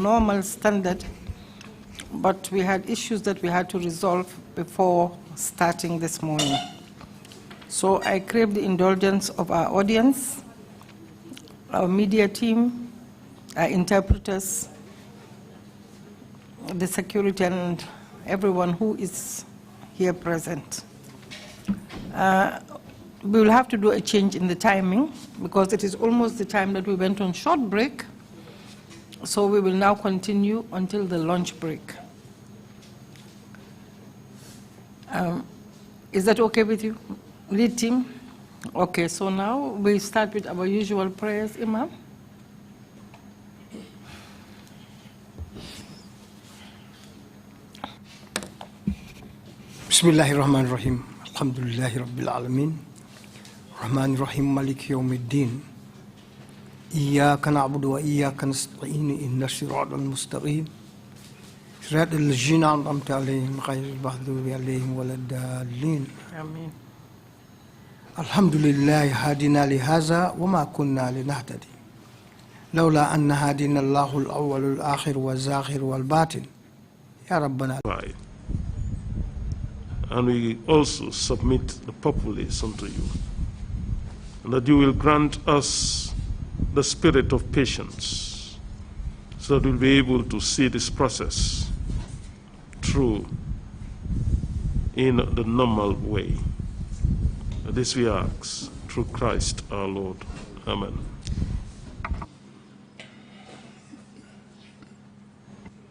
normal standard, but we had issues that we had to resolve before starting this morning. So I crave the indulgence of our audience, our media team, our interpreters, the security, and everyone who is here present. We will have to do a change in the timing because it is almost the time that we went on short break. So we will now continue until the lunch break. Is that okay with you, lead team? Okay, so now we start with our usual prayers, Imam. Bismillahirrahmanirrahim. Alhamdulillahi Rabbil Alameen. Rahman Rahim Malik Yawmiddin. Iyyaka na'budu wa iyyaka nasta'in. Inna siratal mustaqim. Siratal ladzina an'amta 'alaihim ghayril maghdubi 'alaihim waladdallin. Amen. Alhamdulillah hadina li hadha wa ma kunna linahtadi lawla anna hadina Allahu al-awwal al-akhir wal-zakhir wal-batin. Ya Rabbana. And we also submit the populace unto you, and that you will grant us the spirit of patience, so that we'll be able to see this process through in the normal way. This we ask through Christ our Lord. Amen.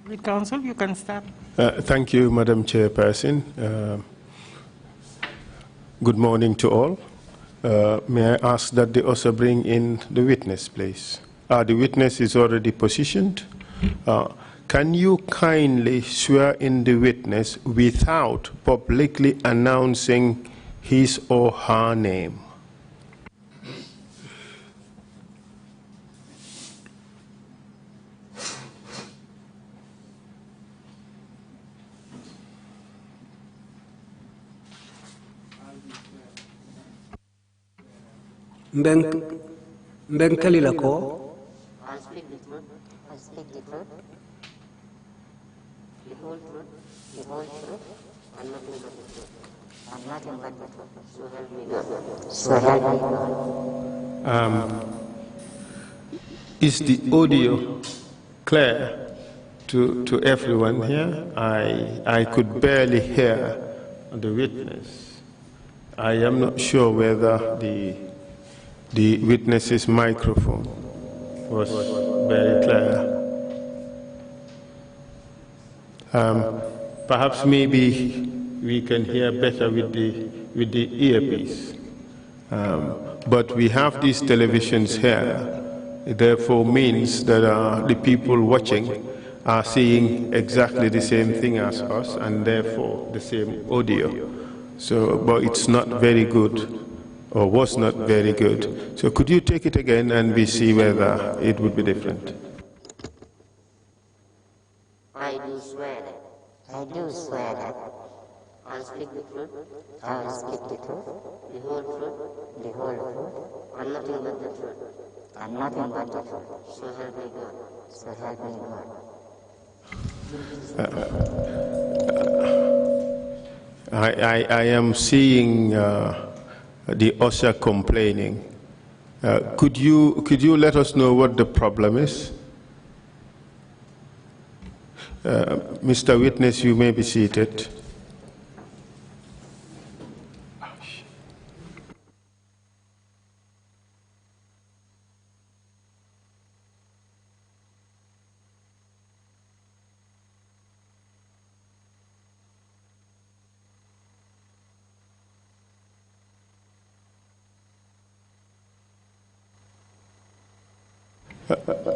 The council, you can start. Thank you, Madam Chairperson. Good morning to all. May I ask that they also bring in the witness, please? The witness is already positioned. Can you kindly swear in the witness without publicly announcing his or her name? Mbeng kalila ko. I speak the truth. I speak the truth. The whole truth. The whole truth. And nothing but the truth. And nothing but the truth. So help me God. So help me God. Is the audio clear to everyone here? I could barely hear the witness. I am not sure whether the witness's microphone was very clear. Perhaps maybe we can hear better with the earpiece. But we have these televisions here. It therefore means that the people watching are seeing exactly the same thing as us, and therefore the same audio. So, but it's not very good, or was not very good. So could you take it again and we see whether it would be different? I do swear that. I do swear that. I'll speak the truth. I'll speak the truth. The whole truth. The whole truth. And nothing but the truth. And nothing but the truth. So help me God. So help me God. I am seeing the usher complaining. Could you let us know what the problem is? Mr. Witness, you may be seated.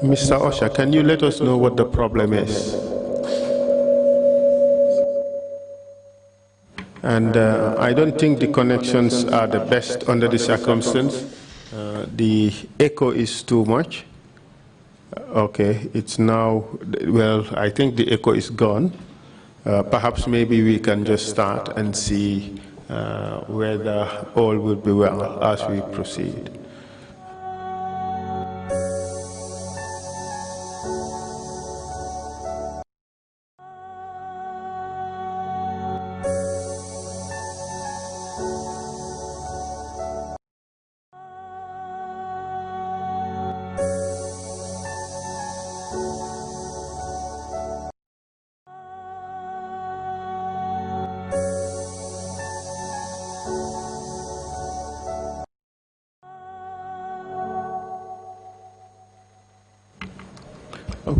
Mr. Osha, can you let us know what the problem is? And I don't think the connections are the best under the circumstance. The echo is too much. Okay, it's now, well, I think the echo is gone. Perhaps maybe we can just start and see whether all will be well as we proceed.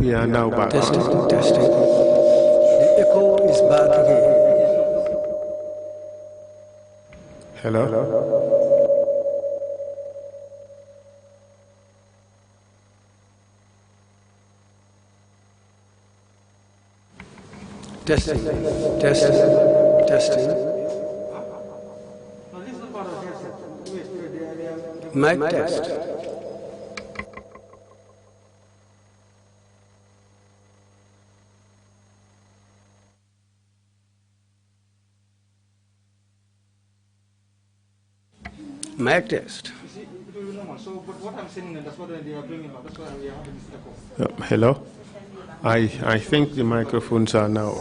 We are now back. Testing. The echo is back again. Hello? Testing. Mic test. Mic test. So, but what I'm saying, that's what they are bringing up. That's why we are having this echo. Hello? I think the microphones are now.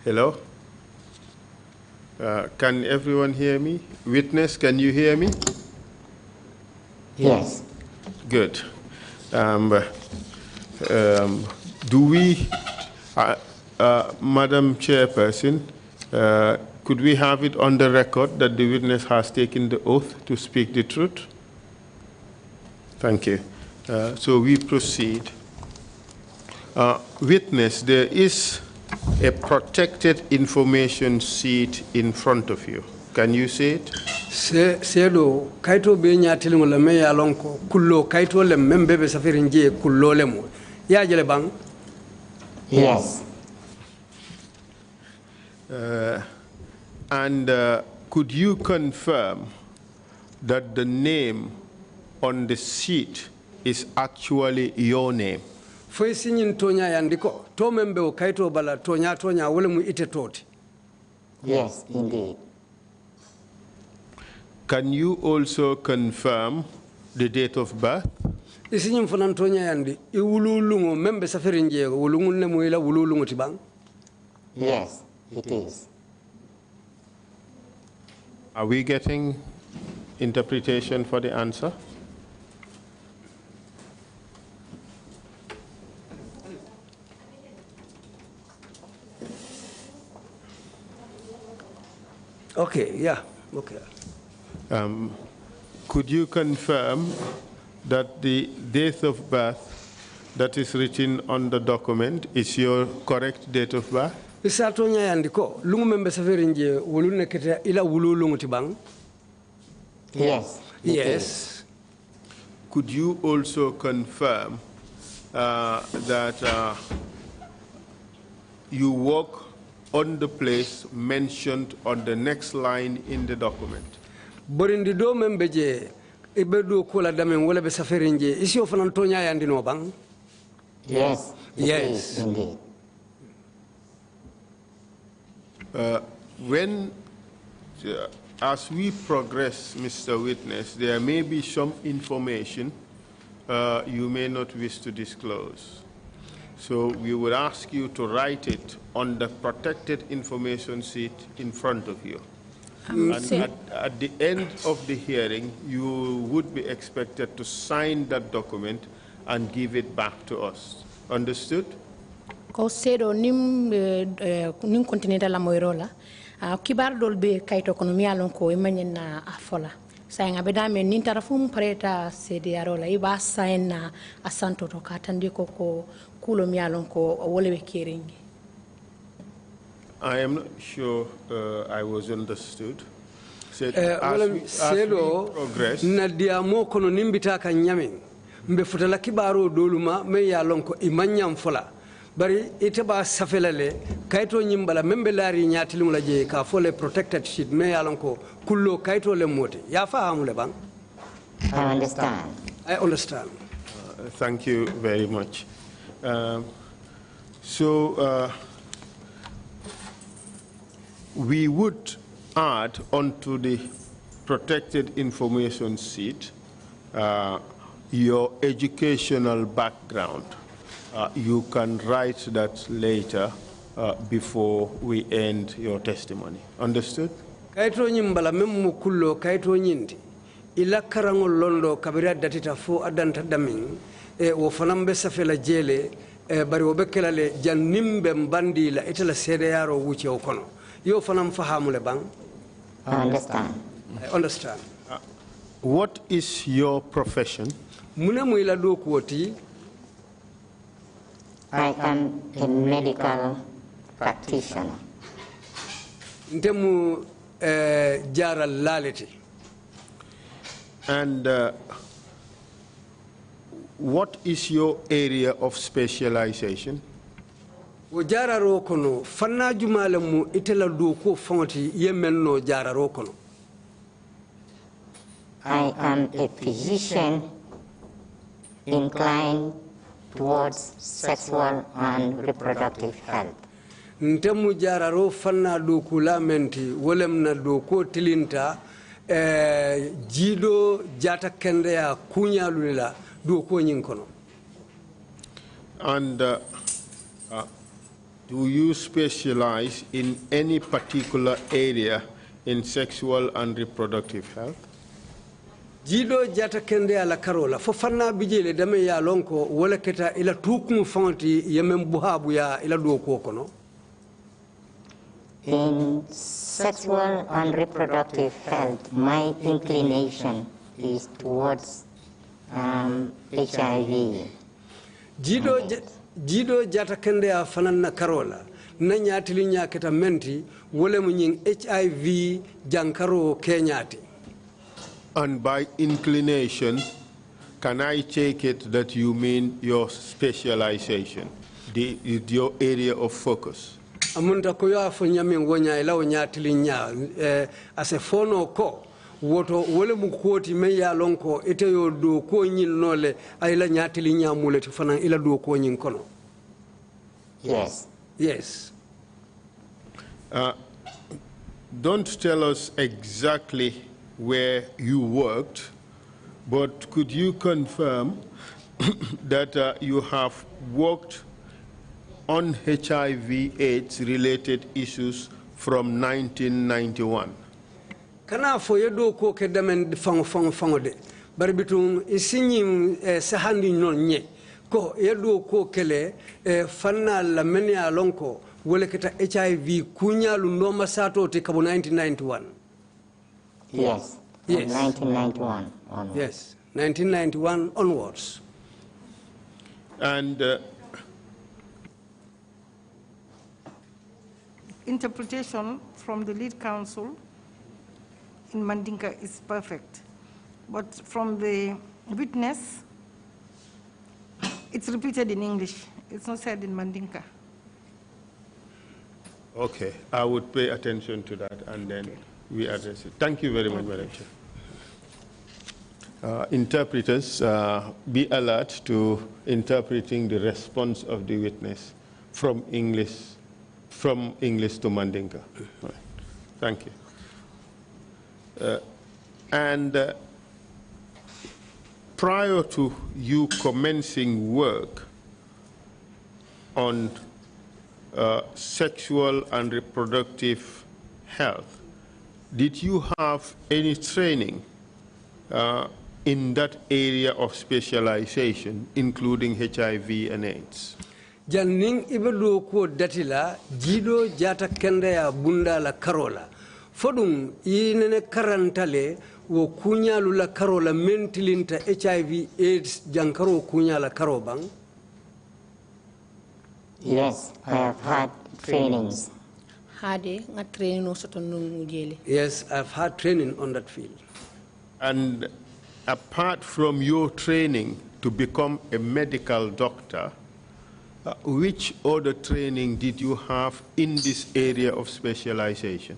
Hello? Can everyone hear me? Witness, can you hear me? Yes. Good. Do we, Madam Chairperson, could we have it on the record that the witness has taken the oath to speak the truth? Thank you. So we proceed. Witness, there is a protected information sheet in front of you. Can you see it? Sedo kaito be nyatili mo le me ya lonko kullo kaito le membe be safiri nje kullo le mo ya jele bang. Yes. And could you confirm that the name on the sheet is actually your name? Foi signin tonya yandiko to membe o kaito bala tonya wole mu ite toti. Yes, indeed. Can you also confirm the date of birth? Isignin fonan tonya yandi I wululungo membe safiri nje wulungul ne mu ila wululungo tibang. Yes, it is. Are we getting interpretation for the answer? Okay, yeah, okay. Could you confirm that the date of birth that is written on the document is your correct date of birth? Isa tonya yandiko lungu membe safiri nje wulune kete ila wululungo tibang. Yes. Yes. Could you also confirm that you work on the place mentioned on the next line in the document. Borindi do membeje ibedo kula damen wala be saferinje isi ofanan tonya yandino bang. Yes. Yes. Indeed. As we progress, Mr. Witness, there may be some information you may not wish to disclose. So we would ask you to write it on the protected information sheet in front of you. And at the end of the hearing, you would be expected to sign that document and give it back to us. Understood? Ko sedo nim continue la moirola kibar dol be kayto kono mi alon ko imanyena afola sayanga be dame nin tarafum preta sedi arola iba sayna asanto to katandi ko kulo mi alon ko wole be keringi. I am not sure I was understood. Said, as we progress, na diamo kono nimbita ka nyamin mbe futala kibaro doluma me ya lonko imanyam fola bari itaba safelale kayto nyimbala membe lari nyatilim la je ka fole protected sheet me ya lonko kullo kayto le moti ya fahamu le bang. I understand. I understand. Thank you very much. We would add onto the protected information sheet your educational background. You can write that later before we end your testimony. Understood? Kaito nyimbala memu kullo kaito nyindi ila karango londo kabira datita fo adanta damin wo fanambe safela jele bari wo bekela le jannimbe mbandi la itala sede yaro wuce okono yo fanam fahamu le bang. I understand. I understand. What is your profession? Muna mu ila do kuoti. I am a medical practitioner. Ntemu jara laleti. And what is your area of specialization? Wo jara ro kono fanna jumale mu itela do ko fonti yemenno jara ro kono. I am a physician inclined towards sexual and reproductive health. Ntemu jara ro fanna do kula menti wolem na do ko tilinta jido jata kende ya kunya lula do ko nyin kono. And do you specialize in any particular area in sexual and reproductive health? Jido jata kende ala karola fo fanna bijele dame ya lonko wala keta ila tukum fanti yemem buhabu ya ila do ko kono. In sexual and reproductive health, my inclination is towards HIV. Jido jata kende ya fanana karola na nyatili nyaketa menti wole mnying HIV jankaro kenyati. And by inclination, can I take it that you mean your specialization, your area of focus? Amunta ko ya fo nyame ngonya ila nyatili nya ase fono ko woto wole mu koti me ya lonko ite yo do ko nyin nole ayla nyatili nya muleti fana ila do ko nyin kono. Yes. Yes. Don't tell us exactly where you worked, but could you confirm that you have worked on HIV/AIDS related issues from 1991? Kana fo yedo ko ke damen fango de bari bitum isinyi sahandi non nye ko yedo ko kele fanna la menia lonko wole keta HIV kunya lu no masato te kabo 1991. Yes. Yes. 1991 onwards. Yes, 1991 onwards. And interpretation from the lead counsel in Mandinka is perfect, but from the witness, It's repeated in English. It's not said in Mandinka. Okay, I would pay attention to that and then we address it. Thank you very much, Madam Chair. Interpreters, be alert to interpreting the response of the witness from English to Mandinka. Right. Thank you. Prior to you commencing work on sexual and reproductive health, did you have any training in that area of specialization, including HIV and AIDS? Janning ibelu ko datila jido jata kende ya bunda la karola fodum yinene karantale wo kunyalu la karola mentilinta HIV AIDS jankaro kunyala karobang. Yes, I have had trainings. Yes, I've had training on that field. And apart from your training to become a medical doctor, which other training did you have in this area of specialization?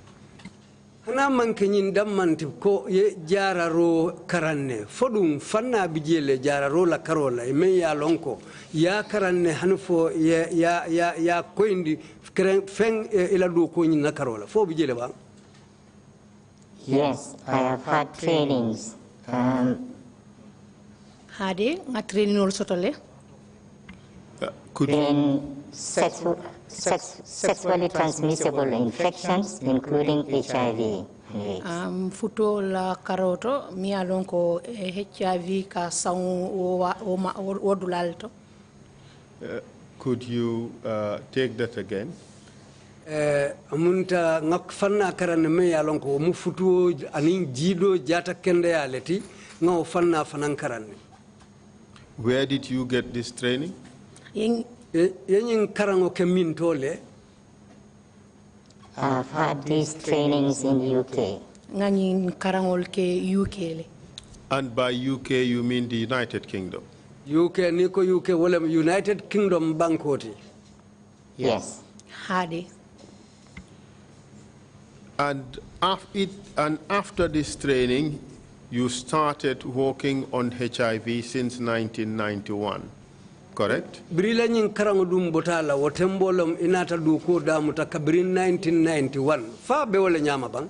Hana mankenyin dammanti ko ye jararo karanne fodum fanna bijele jararo la karola e men ya lonko ya karanne hanfo ya koindi feng ila do ko nyin na karola fo bijele ba. Yes, I have had trainings. Hade nga training also tole. In sexually transmissible infections, including HIV. Futo la karoto mi alonko HIV ka sawu o dulalto. Could you take that again? Amunta ngak fanna karane me alonko mu futo anin jido jata kende aleti ngaw fanna fanan karane. Where did you get this training? I've had these trainings in UK. And by UK you mean the United Kingdom? UK United Kingdom Bankoti. Yes. Hardy. And after this training, you started working on HIV since 1991. Correct? Brila nyin karango dum botala wotembolom inata du ko damuta kabrin 1991 fa be wala nyama bang.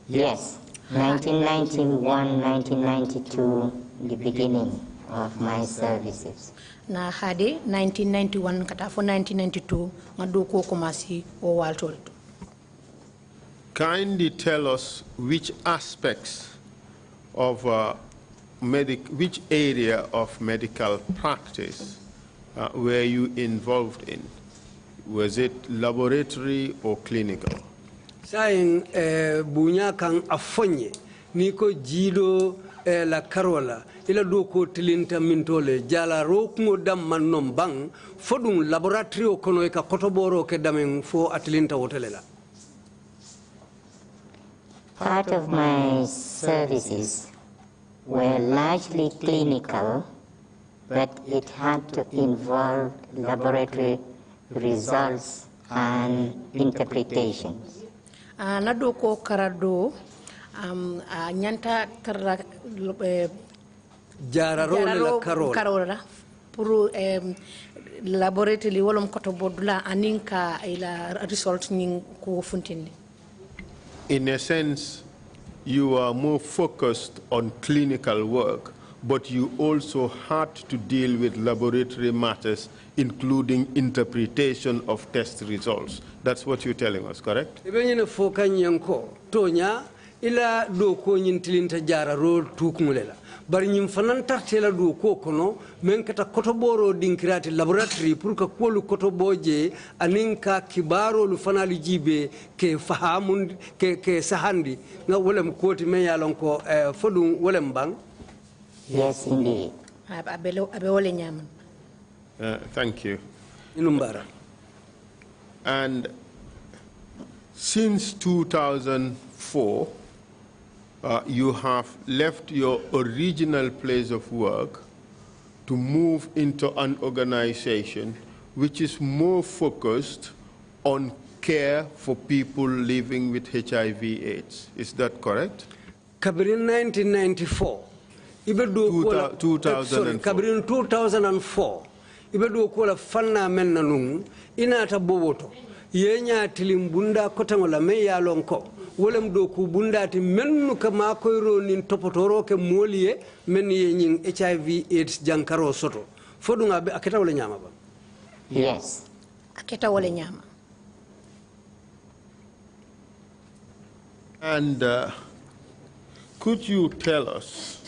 Yes, 1991, 1992, the beginning of my services. Na hade 1991 kata fo 1992 ngadu ko komasi o waltol. Kindly tell us which aspects of which area of medical practice were you involved in? Was it laboratory or clinical? Saying bunya kan afonye niko jido la karola ila do ko tilinta mintole jala rokmo dam mannom bang fodum laboratory o kono e ka kotoboro ke damen fo atilinta hotelela. Part of my services were largely clinical, but it had to involve laboratory results and interpretations. Nado ko karado nyanta tara jararo la karola pour laboratory wolom koto bodula aninka ila result ning ko funtindi. In a sense, you are more focused on clinical work, but you also had to deal with laboratory matters, including interpretation of test results. That's what you're telling us, correct? Ibenye foka nyanko tonya ila do ko nyintilinta jara ro tukumulela bari nyim fanan tartela do ko kono men kata kotoboro dinkirati laboratory pour ka kolu kotoboje aninka kibaro lu fanali jibe ke fahamun ke sahandi nga wolem koti men yalon ko fodum wolem bang. Yes, indeed. Thank you. Inumbara. And since 2004, you have left your original place of work to move into an organization which is more focused on care for people living with HIV/AIDS. Is that correct? Kabrin 1994. 2004. Kabrin 2004. Ibedu kola fanna men nanung inata bowoto. Yenya tilimbunda kotangola me yalonko. Wolem do ku bundati mennu kama koyro nin topotoro ke moliye men yenyin HIV/AIDS jankaro soto. Fodunga be aketa wala nyama ba. Yes. Aketa wala nyama. And could you tell us,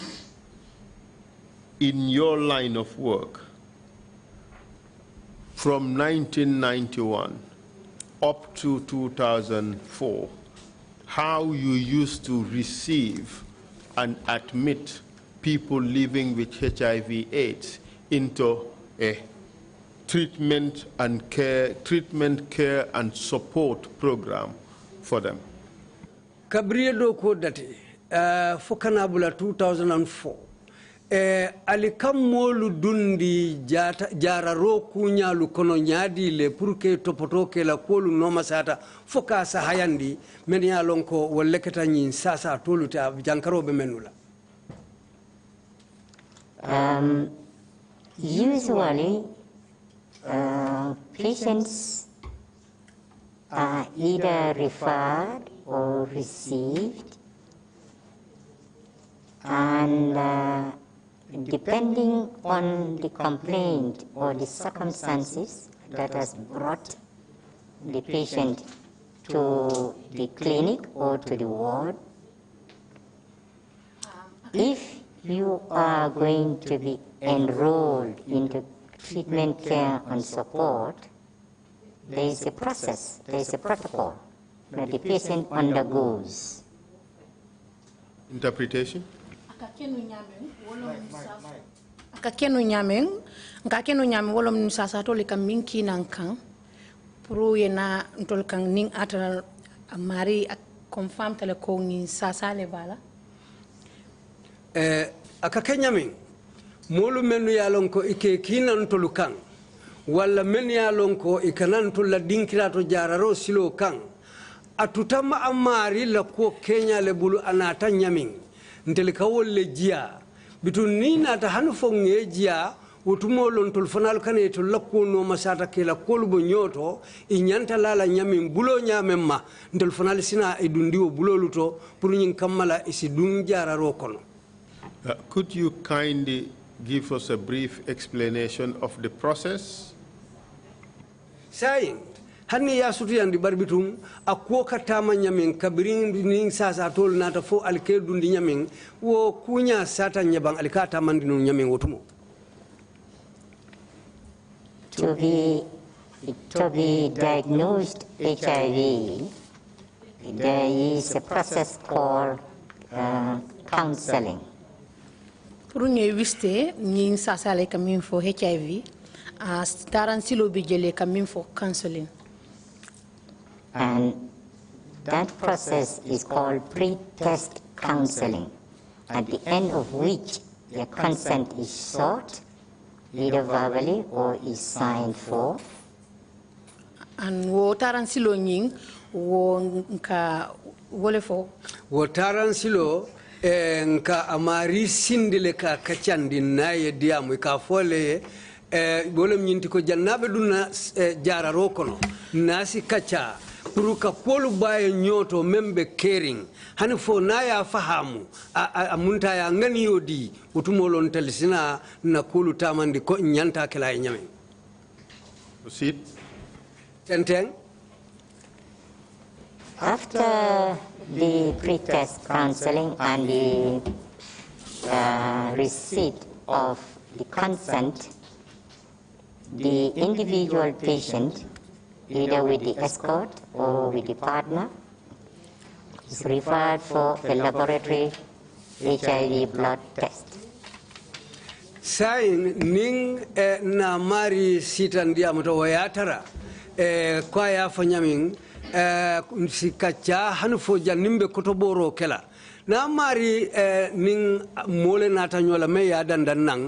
in your line of work, from 1991 up to 2004, how you used to receive and admit people living with HIV/AIDS into a treatment, care, and support program for them? Kabriyedo ko date fokanabula 2004 ali kamolu dundi jara roku nyalu kono nyadi le pour que topoto ke la kolu no masata foka sa hayandi men ya lonko wollekata nyin sasa toluta jankaro be menula. Usually patients are either referred or received, and depending on the complaint or the circumstances that has brought the patient to the clinic or to the ward, if you are going to be enrolled into treatment, care, and support, there is a process, there is a protocol that the patient undergoes. Interpretation? Kakenu nyameng wolom sasa to le kaminki nankan pro yena ntol kan ning ata mari confirm tele ko ni sasa le bala akakenyameng molu menu yalon ko ike kinan tolukan wala men yalon ko ikanan to la dinkirato jararo silo kan atutama amari la ko Kenya le bulu anata nyaming ntel kawolle jia bitun ni nata hanu fonge jia wotumo lon tol fanal kane to lakko no masata ke la kolbo nyoto inyanta lala nyaming bulo nyamemma ntel fanal sina e dundiwo bulo luto pour nyin kamala isi dun jararo kono. Could you kindly give us a brief explanation of the process? Saying hanni ya sutu yandi barbitum akwo katama nyamin kabirin ning sasa tol nata fo alke dundi nyamin wo kunya sata nyabang alikata mandinu nyamin wotumo. To be diagnosed HIV, there is a process called counseling. pour ñe wiste ñi sasa le kamin fo HIV a taran silo bi jele kamin fo counseling. And that process is called pre-test counseling, at the end of which a consent is sought, either verbally or is signed for. And wo taran silo ñing wo nka wole fo Wo taran silo nka amari sindile ka kachandi naye diamu ka fole bolem nyinti ko jannabe dunna jararo kono nasi kacha pour ka polu baye nyoto membe caring hani fo naya fahamu amunta ya ngani yodi utumolon talisina na kulu tamandi ko nyanta kala nyame. Proceed. Tenteng. After the pre-test counseling and the receipt of the consent, the individual patient, either with the escort or with the partner, is referred for a laboratory HIV blood test. Sain ning na mari sitandia moto wayatara kwa ya fanyamin sikacha hanufo janimbe kotoboro kela na mari ning mole nata nyola me ya dandan nang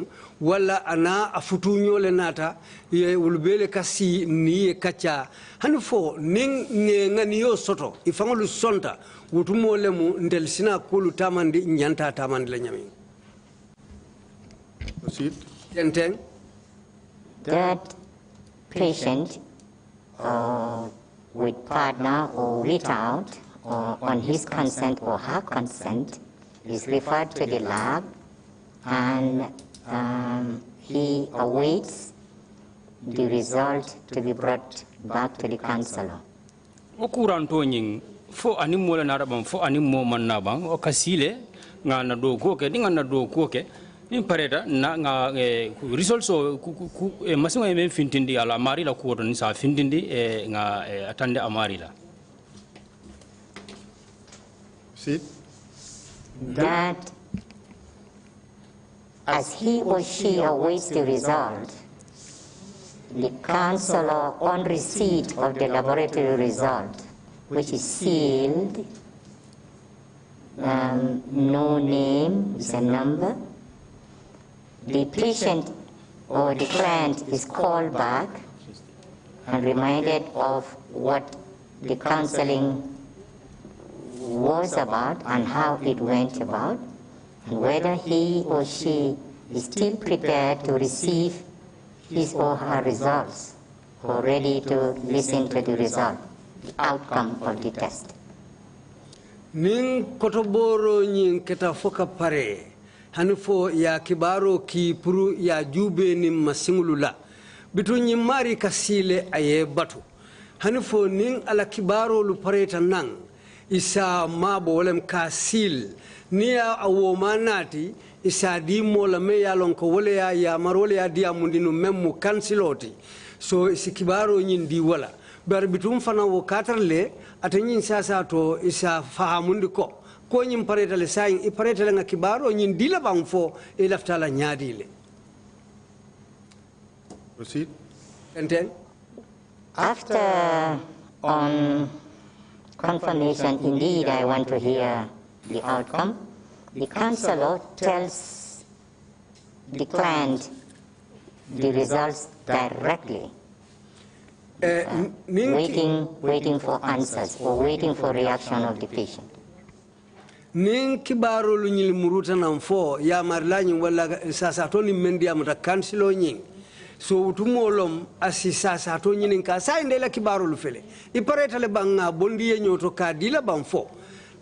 wala ana afutu nyole nata ye ulbele kasi ni kacha hanfo ning ngani yo soto ifangolu sonta wutu mole mu ndel sina kulu tamandi nyanta tamandi la nyami. Proceed. Tenteng. That patient with partner or without or on his consent or her consent is referred to the lab, and he awaits the result to be brought back to the counselor. Okuranto nying fo animola narabam fo animo manabang o kasile nga na do ko ke dinga na do ko ke in pareta na nga results o masinga men fintindi ala mari la ko don sa fintindi nga atande amari la. See? That as he or she awaits the result, the counselor, on receipt of the laboratory result, which is sealed, no name is a number, the patient or the client is called back and reminded of what the counseling was about and how it went about, and whether he or she is still prepared to receive his or her results or ready to listen to the result, the outcome of the test. Ning kotoboro nyin keta foka pare hanfo ya kibaro ki puru ya jube ni masingulula bitu nyimari kasile aye batu hanfo ning ala kibaro lu pareta nang isa mabo wolem kasil niya awomanati isa di mola me ya lonko wole ya marole ya dia mundinu memmu kansiloti so isi kibaro nyin di wala bar bitum fana wo katarle atanyin sasa to isa fahamundi ko nyin paretale sayin I paretale nga kibaro nyin dila bang fo e laftala nyadile. Proceed. And then after on confirmation, indeed I want to hear the outcome, the counselor tells the client the results directly, waiting for answers or waiting for reaction of the patient. Nin kibaro lu nyil muruta nan fo ya marlanyi wala sasa to ni mendi amata kansilo nyin so utumolom asi sasa to nyin ka sa ndela kibaro lu fele I paretale banga bondi ye nyoto ka dila ban fo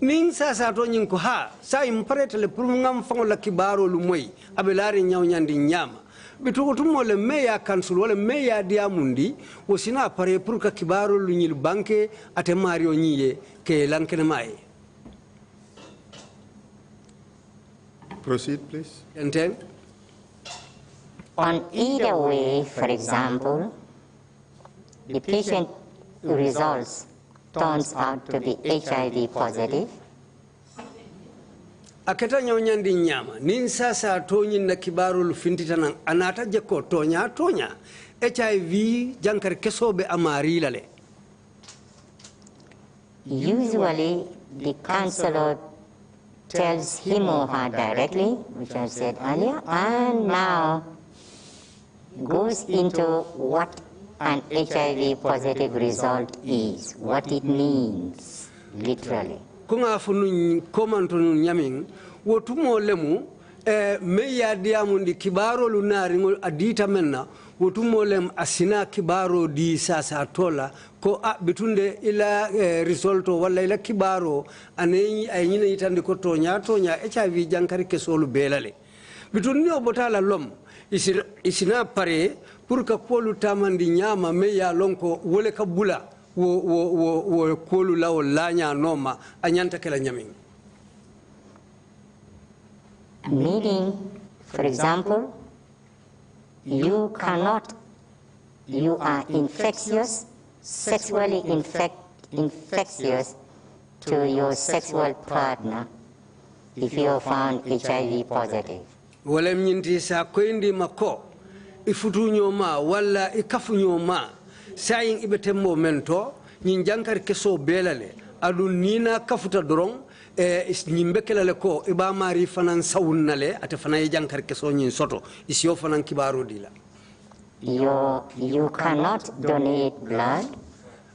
nin sasa to nyin ko ha sa im paretale pour ngam fango la kibaro lu moy abelari nyaw nyandi nyama bitu utumole me ya kansul wala me ya diamundi wosina pare pour ka kibaro lu nyil banke ate mario nyiye ke lankene mai. Proceed, please. And then? On either way, for example, the patient results turns out to be HIV positive. Aketa nyonyandi nyama nin sasa tonyi na kibaru lufintita nang anata jeko tonya HIV jankar kesobe amari lale. Usually the counselor tells him or her directly, which I said earlier, and now goes into what an HIV positive result is, what it means, literally. Kunga funu komanto nyaming wotumo lemu me ya diamundi kibaro lunari ngol adita menna wotumo lem asina kibaro di sasa tola ko bitunde ila risolto wala ila kibaro aneyi ayina itande ko tonya HIV jankari kesolu belale bitunni obotala lom isina pare pour ka kolu tamandi nyama me ya lonko wole ka bula wo kolu lawo lanya noma anyanta kala nyamin. Meaning, for example, you are infectious, sexually infectious to your sexual partner if you are found HIV positive. Wala mnyinti sa kwendi mako ifutu nyoma wala ikafu nyoma sayin ibete momento nyin jankar keso belale adu nina kafuta dorong ñimbe kelale ko iba mari fanan sawunnale ate fanan jankar keso nyin soto isio fanan kibaro dila. You cannot donate blood.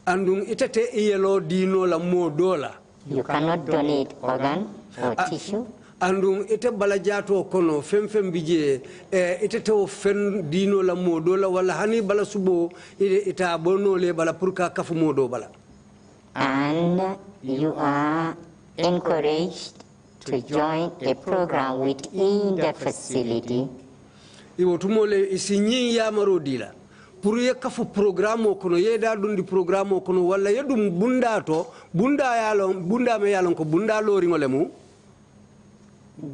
Andung itete iyelo dino la modola. You cannot donate organ or tissue. Andung ite balajato kono fem bije itete o fen dino la modola wala hani bala subo ita bono le bala purka kafu modo bala. And you are encouraged to join a program within the facility. Iwotumole isinyi ya marodila. Pour ye kafu programme kono ye da dundi programme kono wala ye dum bunda to bunda me yalon ko bunda lori ngolemu.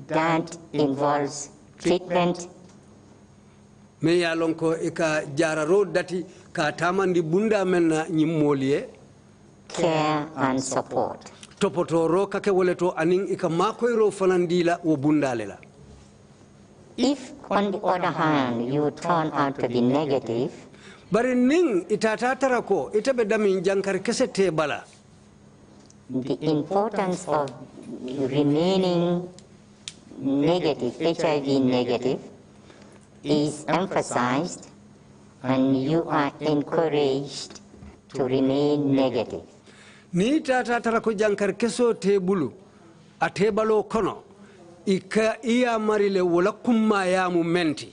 That involves treatment. Me yalon ko eka jararo dati ka tamandi bunda menna nyimmoliye. Care and support. Topotoro kake woleto aning ika makoyro fanandila wo bundalela. If on the other hand you turn out to be negative, bari ning itatatara ko itabe damin jankar kese te bala. The importance of remaining negative, HIV negative, is emphasized, and you are encouraged to remain negative. Ni tatatara ko jankar keso te bulu a te balo kono ika iya marile wala kumma ya mu menti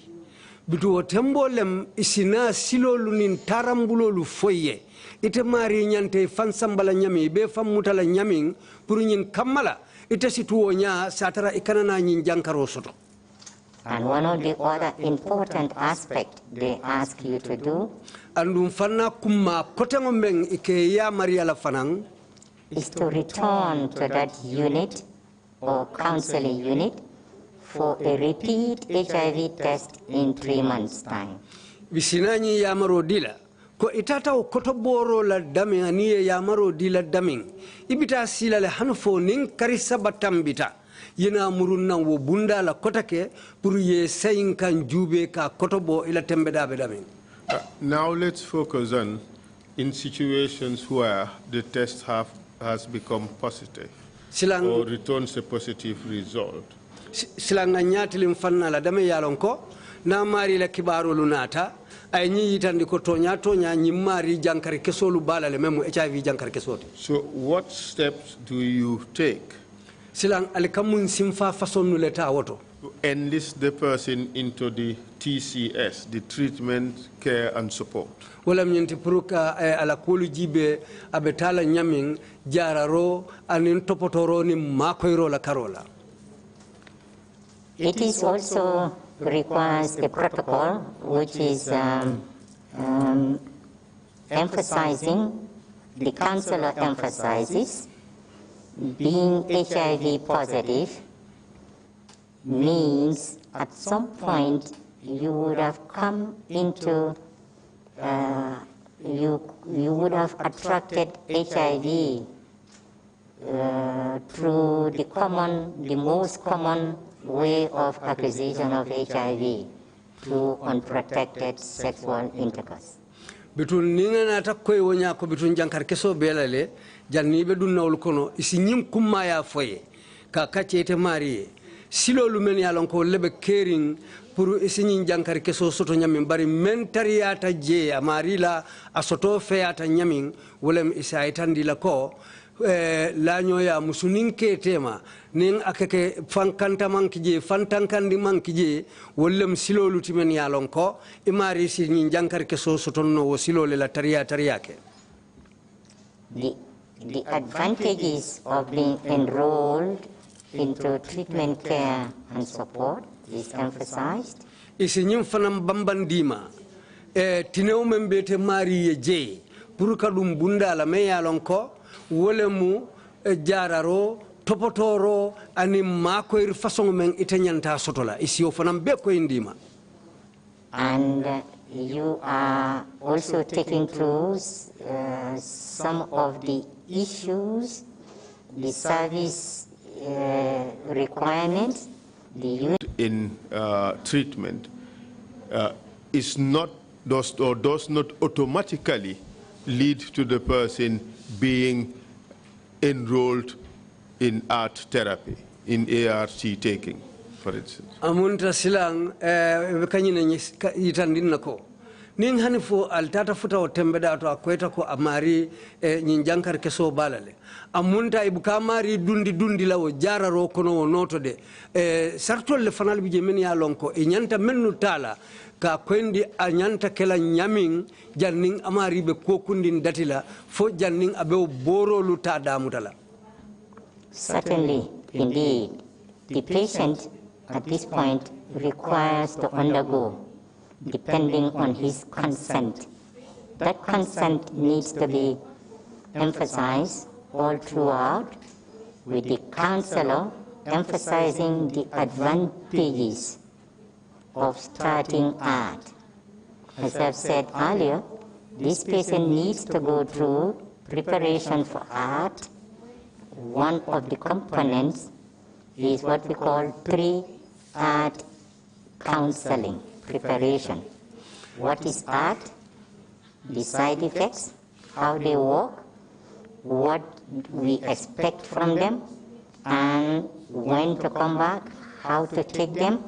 bitu o tembolem isina silolu nin tarambulolu foye ite mari nyante fansambala nyami be fammutala nyamin pour nyin kamala ite situo nya satara ikanana nyin jankaro soto. And one of the other important aspects they ask you to do andum fanna kumma kotengo men ike ya mari ala fanang is to return to that unit or counseling unit for a repeat HIV test in 3 months' time. Visinani yamaro dila ko itata o kotoboro la damin aniye yamaro dila damin ibita sila le hanfo nin karisa batambita yena murunna wo bunda la kotake pour ye sayin kan jube ka kotobo ila tembeda be damin. Now let's focus on in situations where the test has become positive or returns a positive result. Silanga nyatilim fanna la dame yalon ko na mari la kibaro lunata ay nyi yitandi ko tonya mari jankari kesolu bala le memu HIV jankari kesoti. So what steps do you take silang alikamun simfa façon leta woto to enlist the person into the TCS, the treatment, care and support? wala mnyenti puruka ala kolu jibe abetala nyamin jararo anin topotoro ni makoyro la karola. It is also requires a protocol which is emphasizing, the counselor emphasizes, being HIV positive means at some point you would have come into, you would have attracted HIV through the most common way of acquisition of HIV, through unprotected sexual intercourse. Bitun ninga na takoy wonya ko bitun jankar keso belale janni be dun nawul kono isi nyim kumma ya foye ka kacete mari silo lu men yalon ko lebe kering pour isi nyin jankar keso soto nyamin bari mentariata je amari la asoto feata nyamin wolem isa itandi la ko la nyoya musunin ke tema nin akake fankanta mankije fantankandi mankije wollem silolu timen yalon ko imari si nyin jankar ke so sotonno wo silole la tariyake. The advantages of being enrolled into treatment care and support is emphasized. Isi nyim fanam bambandima tinew membete mari ye je pour kadum bunda la me yalon ko wolemu jararo topotoro ani makoyr façon men itanyanta sotola isi o fanam be ko indima. And you are also taking through some of the issues, the service requirements, the unit in treatment is not does not automatically lead to the person being enrolled in art therapy, in ART taking, for instance? Amunta silang kanyina yitandin nako. Ning hanifo altata futa o tembeda to akweta ko amari nyinjankar keso balale. Amunta ibuka mari dundi la o jara ro kono o noto de. Sartol le fanal bije men ya lonko e nyanta mennu tala ka kwendi a nyanta kela nyamin janning amari be kokundin datila fo janning abe boro luta damutala. Certainly, indeed, the patient at this point requires to undergo, depending on his consent. That consent needs to be emphasized all throughout, with the counselor emphasizing the advantages of starting art. As I've said earlier, this patient needs to go through preparation for art. One of the components is what we call pre-art counseling preparation. What is art? The side effects, how they work, what we expect from them, and when to come back, how to take them,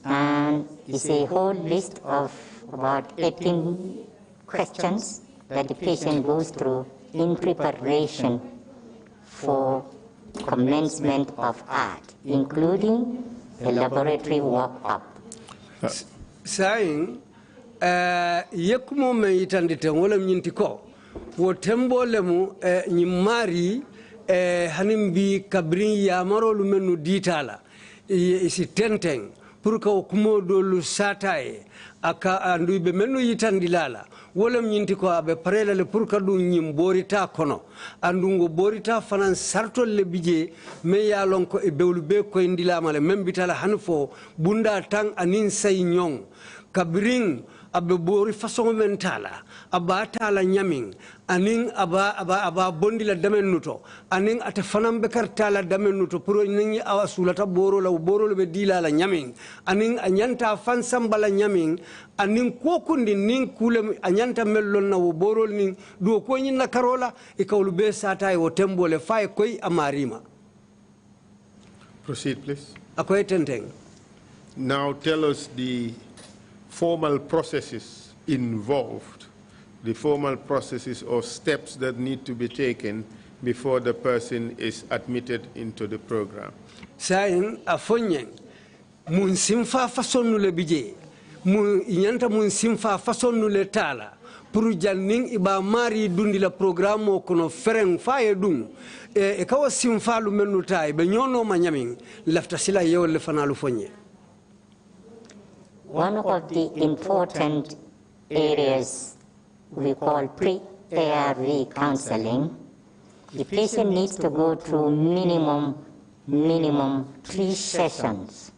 and it's a whole list of about 18 questions that the patient goes through in preparation for commencement of art, including a laboratory workup. Saying, yekumo me itandite wala mnyinti ko, wo tembo lemu nyimari hanimbi kabrin ya maro lumenu ditala, isi tenteng, purka okumo dolu sataye, aka andu be menu yitandilala, wala mnyinti ko abe parela le purka du nyimborita kono, andungo borita fanan sarto le bije, me ya lonko e bewlube ko indila male, membitala hanfo, bunda tang anin say nyong, kabring abe bori façon mentala aba tala nyamin anin aba bondila damenuto anin ate fanam be kartala damenuto pro ni awasulata boro be dila la nyamin anin anyanta fansam bala nyamin anin kokundi nin kule anyanta mellon na wo boro nin do ko nyin na karola e kawlu be sata e wo tembole fay koy amarima. Proceed, please. Akoy tenteng. Now tell us the formal processes involved, the formal processes or steps that need to be taken before the person is admitted into the program. Sayin afonyen mun simfa façon le bije mun nyanta mun simfa façon le tala pour janning iba mari dundi la programme kono fereng faye dum e kawa simfa lu menu tay be nyono ma nyamin lafta sila yew le fanalu fonye. One of the important areas we call pre-ARV counseling, the patient needs to go through minimum 3 sessions.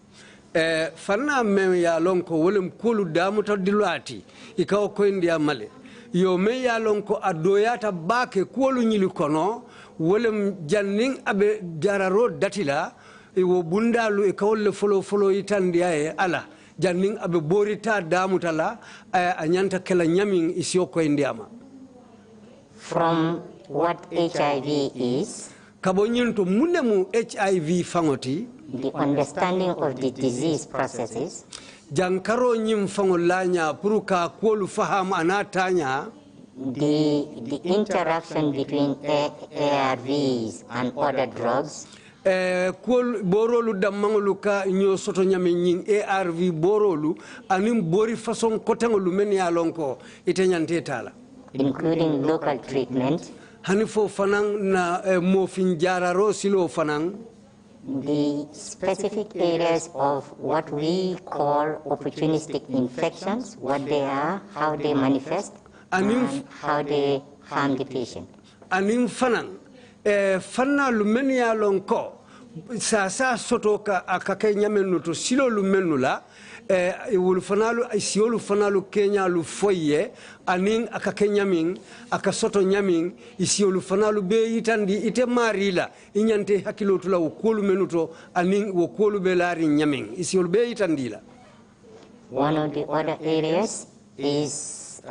Fanna me ya lonko wolem kulu damuta dilati ikaw ko india male yo me ya lonko adoyata bake kulu nyili kono wolem janning abe jararo datila e wo bundalu e kawle folo itandia e ala janning abe borita damutala anyanta kala nyamin isioko indiama. From what HIV is, kabonyinto munemu HIV fangoti, the understanding of the disease processes, jankaro nyim fangolanya puruka kolu faham anatanya, the interaction between ARVs and other drugs, kol borolu damangolu ka nyo soto nyame nyin ARV borolu anim bori façon kotengolu men ya lonko itenyante tala, including local treatment, hanifo fanang na mo finjararo silo fanang, the specific areas of what we call opportunistic infections, what they are, how they manifest, and how they harm the patient. Anim fanang fanna lumenia lonko sasa soto ka akake nyamenu to silo lumenula wul fanalu isiolu fanalu Kenya lu foye anin akake nyamin akasoto nyamin isiolu fanalu be yitandi ite marila inyante hakilotula wokolu menuto anin wokolu be lari nyamin isiolu be yitandila. One of the other areas is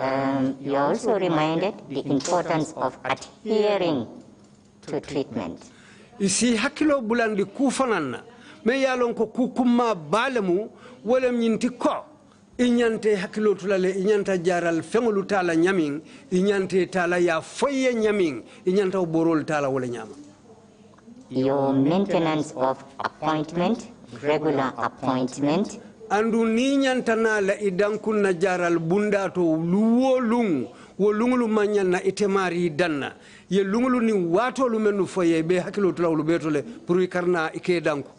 you're also reminded the importance of adhering to treatment. isi hakilo bulandi kufananna me yalon ko kukumma balemu wala nyinti ko inyante hakilo tulale inyanta jaral fengolu tala nyamin inyante tala ya foye nyamin inyanta borol tala wala nyama. Your maintenance of appointment, regular appointment, andu ni nyanta na la idankun na jaral bundato luwolung wolungulu manyana itemari danna ye lungulu ni wato lumenu foye be hakilo tula ulubetole pour ikarna ike danku.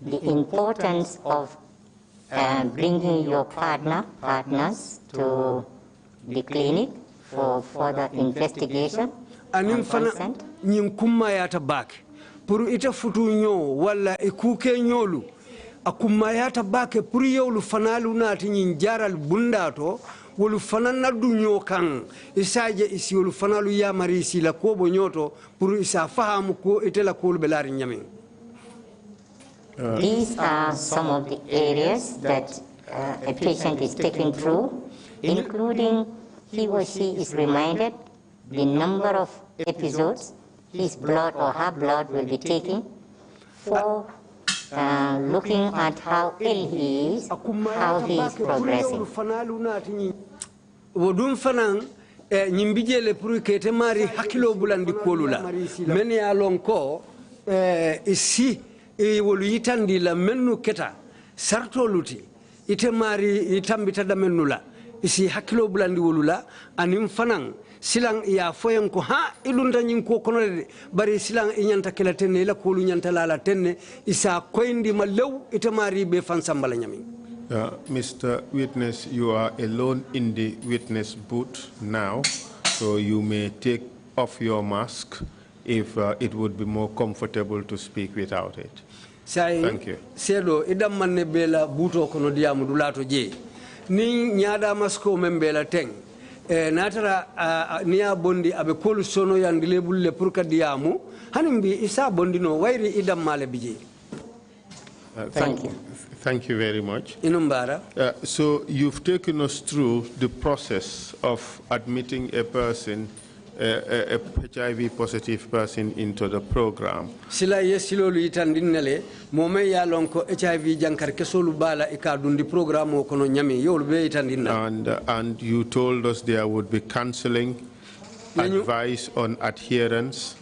the importance of bringing your partners to the clinic for further investigation and consent. Nyin kumma yata bak pour ita futu nyo wala ikuke nyolu akumma yata bake pour yewlu fanalu nati nyin jaral bundato wolu fanana du nyo kan isaje isi wolu fanalu ya marisi la ko bo nyoto pour isa fahamu ko itela ko belari nyamin. These are some of the areas that a patient is taken through, including he or she is reminded the number of episodes his blood or her blood will be taken for looking at how ill he is, how he is progressing. Wodum fanan nyimbijele pour kete mari hakilo bulandi kolula men ya lonko isi wolu yitandi la mennu keta sarto luti ite mari itambita da mennula isi hakilo bulandi wolula anim fanan silang ya foyen ko ha ilunta nyin ko kono de bari silang inyanta kala tenne la kolu nyanta la tenne isa koyndi malew ite mari be fan sambala nyami. Mr. Witness, you are alone in the witness booth now, so you may take off your mask if it would be more comfortable to speak without it. Thank you. Sedo idam manne bela buto kono diamu dulato je ni nyada masko membela teng natara niya bondi abe kolu sono yandile bulle pour ka diamu hanimbi isa bondi no wairi idam male bije. Thank you. Thank you very much. Inumbara. So you've taken us through the process of admitting a person, a HIV positive person into the program. Sila yesilo itandinele mome ya lonko HIV jankar kesolu bala ikadundi program kono nyami yolbe itandinna. And you told us there would be counseling, advice on adherence.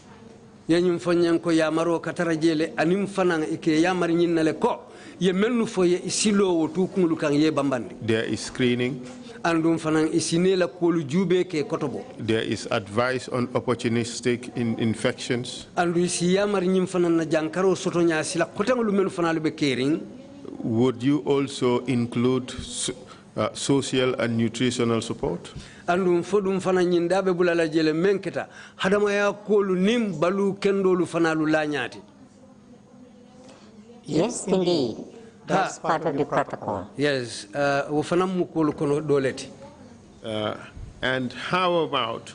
Yenyum fonyanko ya maro katarajele anim fanang ike ya mari nyinnale ko ye melnu foye isilo wotu kungulu kan ye bambandi. There is screening. Andum fanang isine la kolu jube ke kotobo. There is advice on opportunistic infections. Andu isi ya mari nyim fanan na jankaro sotonya sila kotangulu melu fanalu be kering. Would you also include social and nutritional support? Andum fodum fana nyindabe bulala jele menketa hadama ya kolu nim balu kendolu fanalu lanyati. Yes, indeed. That's part of the protocol. Yes, wofanamu kolu kono doleti. And how about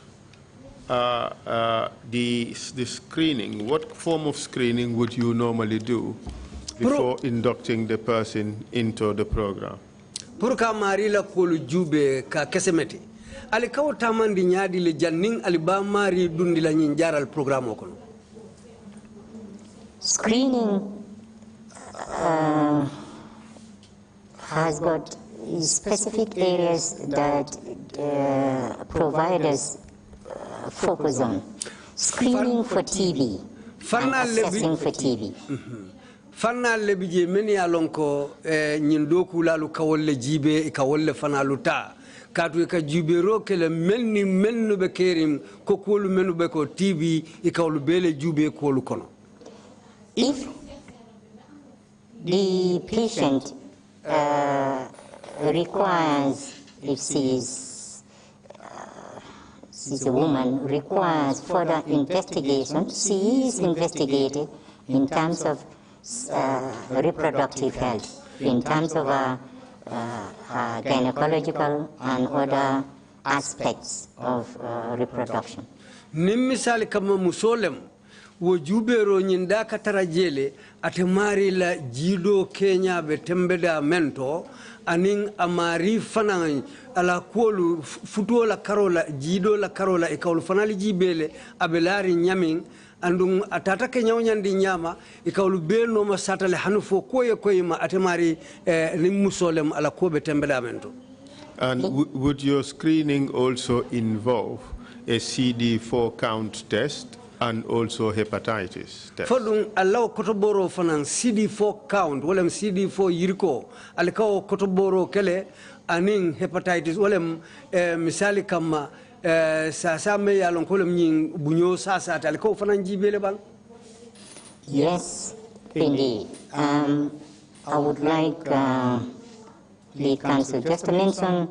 the screening? What form of screening would you normally do before inducting the person into the program? Purka marila kolu jube ka kesemeti. Ali kawo tamandi nyadi le janning aliba mari dundi la nyinjaral program okono. Screening has got specific areas that providers focus on. Screening for TB, and assessing for TB. Fanna lebije meni alonko nyindoku lalu kawolle jibe kawolle fanalu ta katu ka jubero kele melni mennu be kerim ko kolu menu be ko TB ikawlu bele jube kolu kono. If the patient requires, if she's a woman, requires further investigation, she is investigated in terms of reproductive health, in terms of gynecological and other aspects of reproduction. Nimisali kama musolem wo jubero nyinda katarajele atemari la jido Kenya betembeda mento aning amari fana ala kolu futo la karola jido la karola ikawlu fanali jibele abelari nyamin andung atata ke nyawnyandi nyama ikawlu be no ma satale hanufo koye ma atemari ni musolem ala kobe tembela mento. And would your screening also involve a CD4 count test and also hepatitis test? Fodung allow kotoboro fanan CD4 count walem CD4 yiriko alikaw kotoboro kele aning hepatitis walem misali kama sasa me yalon kolem nyin bunyo sasa alikaw fanan jibele bang. Yes, indeed. I would like the council just to mention,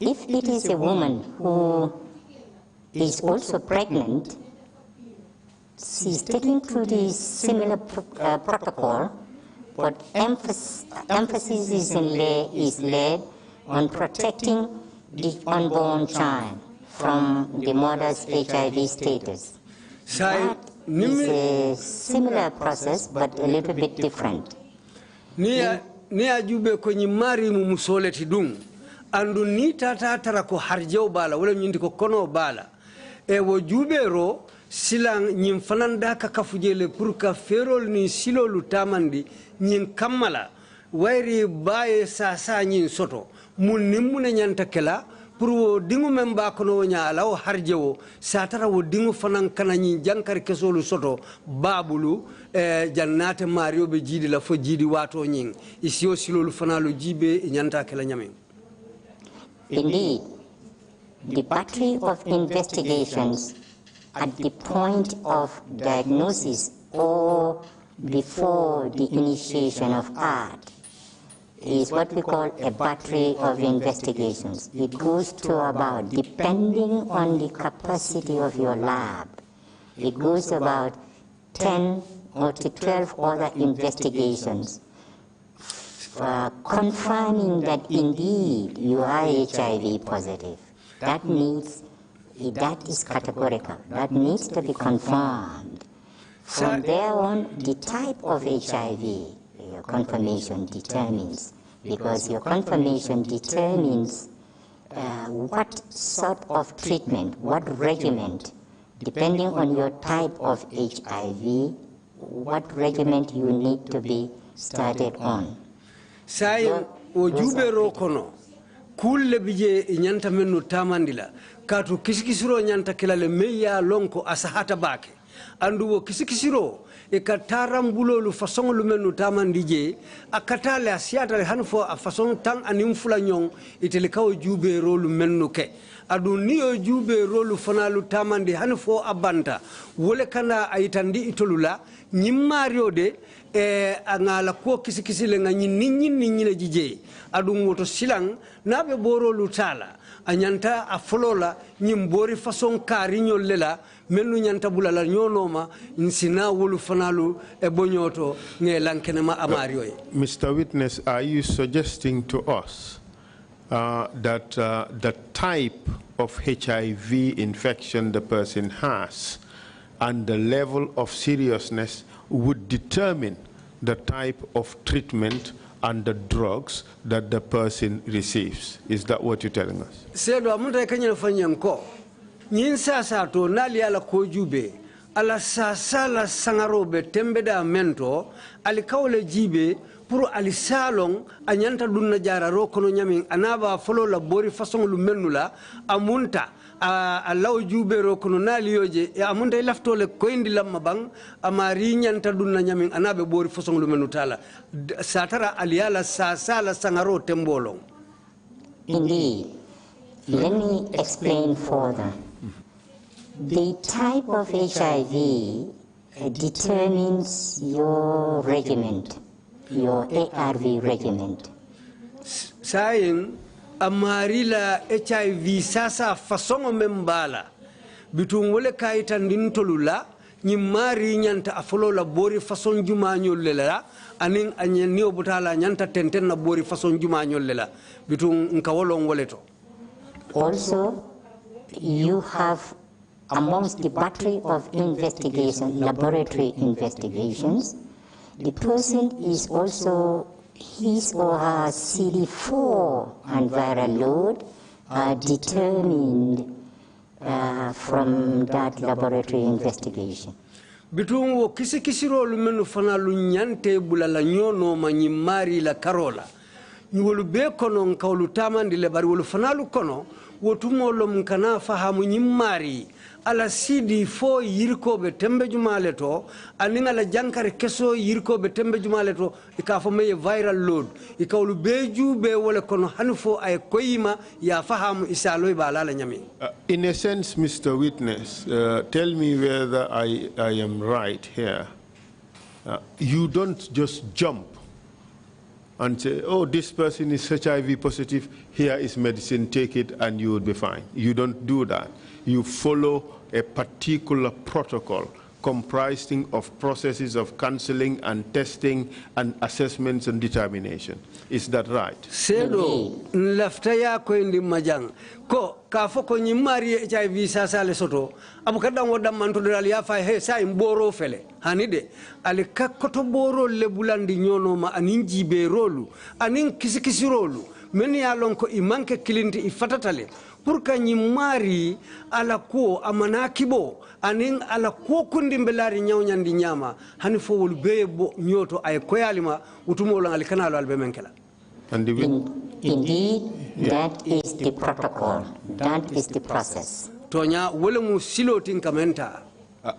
if it is a woman who is also pregnant, she's taking through the similar protocol, but emphasis is laid on protecting the unborn child from the mother's HIV status. That is a similar process, but a little bit different. Ni ajube kwenye mari mu musoleti dung andu ni tata ko harjew bala wala nyindi ko kono bala e wo jubero silang nyim fananda ka kafujele pour ka ferol ni silolu tamandi nyin kamala wairi baye sa nyin soto mun nimune nyanta kala pour wo dingu memba kono nya law harjewo satara wo dingu fanan kana nyin jankar kesolu soto babulu jannate mario be jidi la fo jidi wato nyin isio silolu fanalu jibe nyanta kala nyamen. Indeed, the battery of investigations at the point of diagnosis or before the initiation of art is what we call a battery of investigations. It goes to about, depending on the capacity of your lab, it goes about 10 or to 12 other investigations confirming that indeed you are HIV positive. That is categorical. That needs to be confirmed. From there on, the type of HIV, your confirmation determines, because your confirmation determines what sort of treatment, what regimen, depending on your type of HIV, what regimen you need to be started on. Sai o jubero kono kulle bije nyanta menu tamandila katu kisikisiro nyanta kilale meya lonko asahata bake andu wo kisikisiro e kataram bulolu façon lu menu tamandije akatale asiata hanfo a façon tan anim fula nyong itele kaw jubero lu menu ke adu niyo jubero lu fanalu tamandi hanfo abanta wole kana ayitandi itolula nyimmario de angala ko kisi le nga nyinni le jije adu ngoto silang nabe boro lutala anyanta afolola nyimbori façon kariñol lela menu nyanta bulala nyonoma nsina wulu fanalu e bonyoto nge lankenema amario. Mr. Witness, are you suggesting to us that the type of HIV infection the person has and the level of seriousness would determine the type of treatment and the drugs that the person receives? Is that what you're telling us? Sedo amunta kanya fanyanko nyin sasa to nali ala ko jube ala sasa la sangarobe tembeda mento alikawle jibe pour alisalong anyanta dunna jara ro kono nyamin anaba folo la bori façon lu menula amunta alaw jubero kono naliyoje e amunta laftole koyndi lamma bang amari nyanta dunna nyamin anabe bori façon lu menutala satara aliala sala sangaro tembolong. Indeed, let me explain further. The type of HIV determines your regimen, your ARV regimen. Saying amarila HIV sasa fasongo membala bitum wole kaitan dintolula ni mari nyanta afolo la bori fason jumañol lela anin anyen ni obutala nyanta tenten na bori fason jumañol lela bitum nkawolon woleto. Also, you have amongst the battery of investigation, laboratory investigations, the person is also his or her CD4 and viral load are determined from that laboratory investigation. bitun wo kisi kisirolu menu fana lu nyante bulala nyono ma nyimari la karola wolu be kono kawlu tamandi le bari wolu fana lu kono wotumolo mkana fahamu nyimari ala sidi fo yirko be tembe jumale to aninga la jankare keso yirko be tembe jumale to ikafo meye viral load ikawlu beju be wala kono hanfo ay koyima ya fahamu isaloy balala nyami. In a sense, Mr. Witness, tell me whether I am right here. You don't just jump and say, oh, this person is HIV positive, here is medicine, take it and you will be fine. You don't do that. You follow a particular protocol comprising of processes of counseling and testing and assessments and determination. Is that right? Sedo laftaya ko indi majang ko ka foko ni mari HIV sasa le soto abukada wodam manto dal ya fa he sa mboro fele hanide ale kakkoto boro le bulandi nyono ma anin jibe rolu anin kisikisi rolu men ya lon ko i manke kilinti i fatatale pour que ni mari ala ko amana kibo anin ala ko kundi mbelari nyawnyandi nyama hani fo wol bebo nyoto ay koyalima utumo lan al kanalo albe menkela. Indeed, that is the protocol, that is the process. Tonya wole mu silotin kamenta.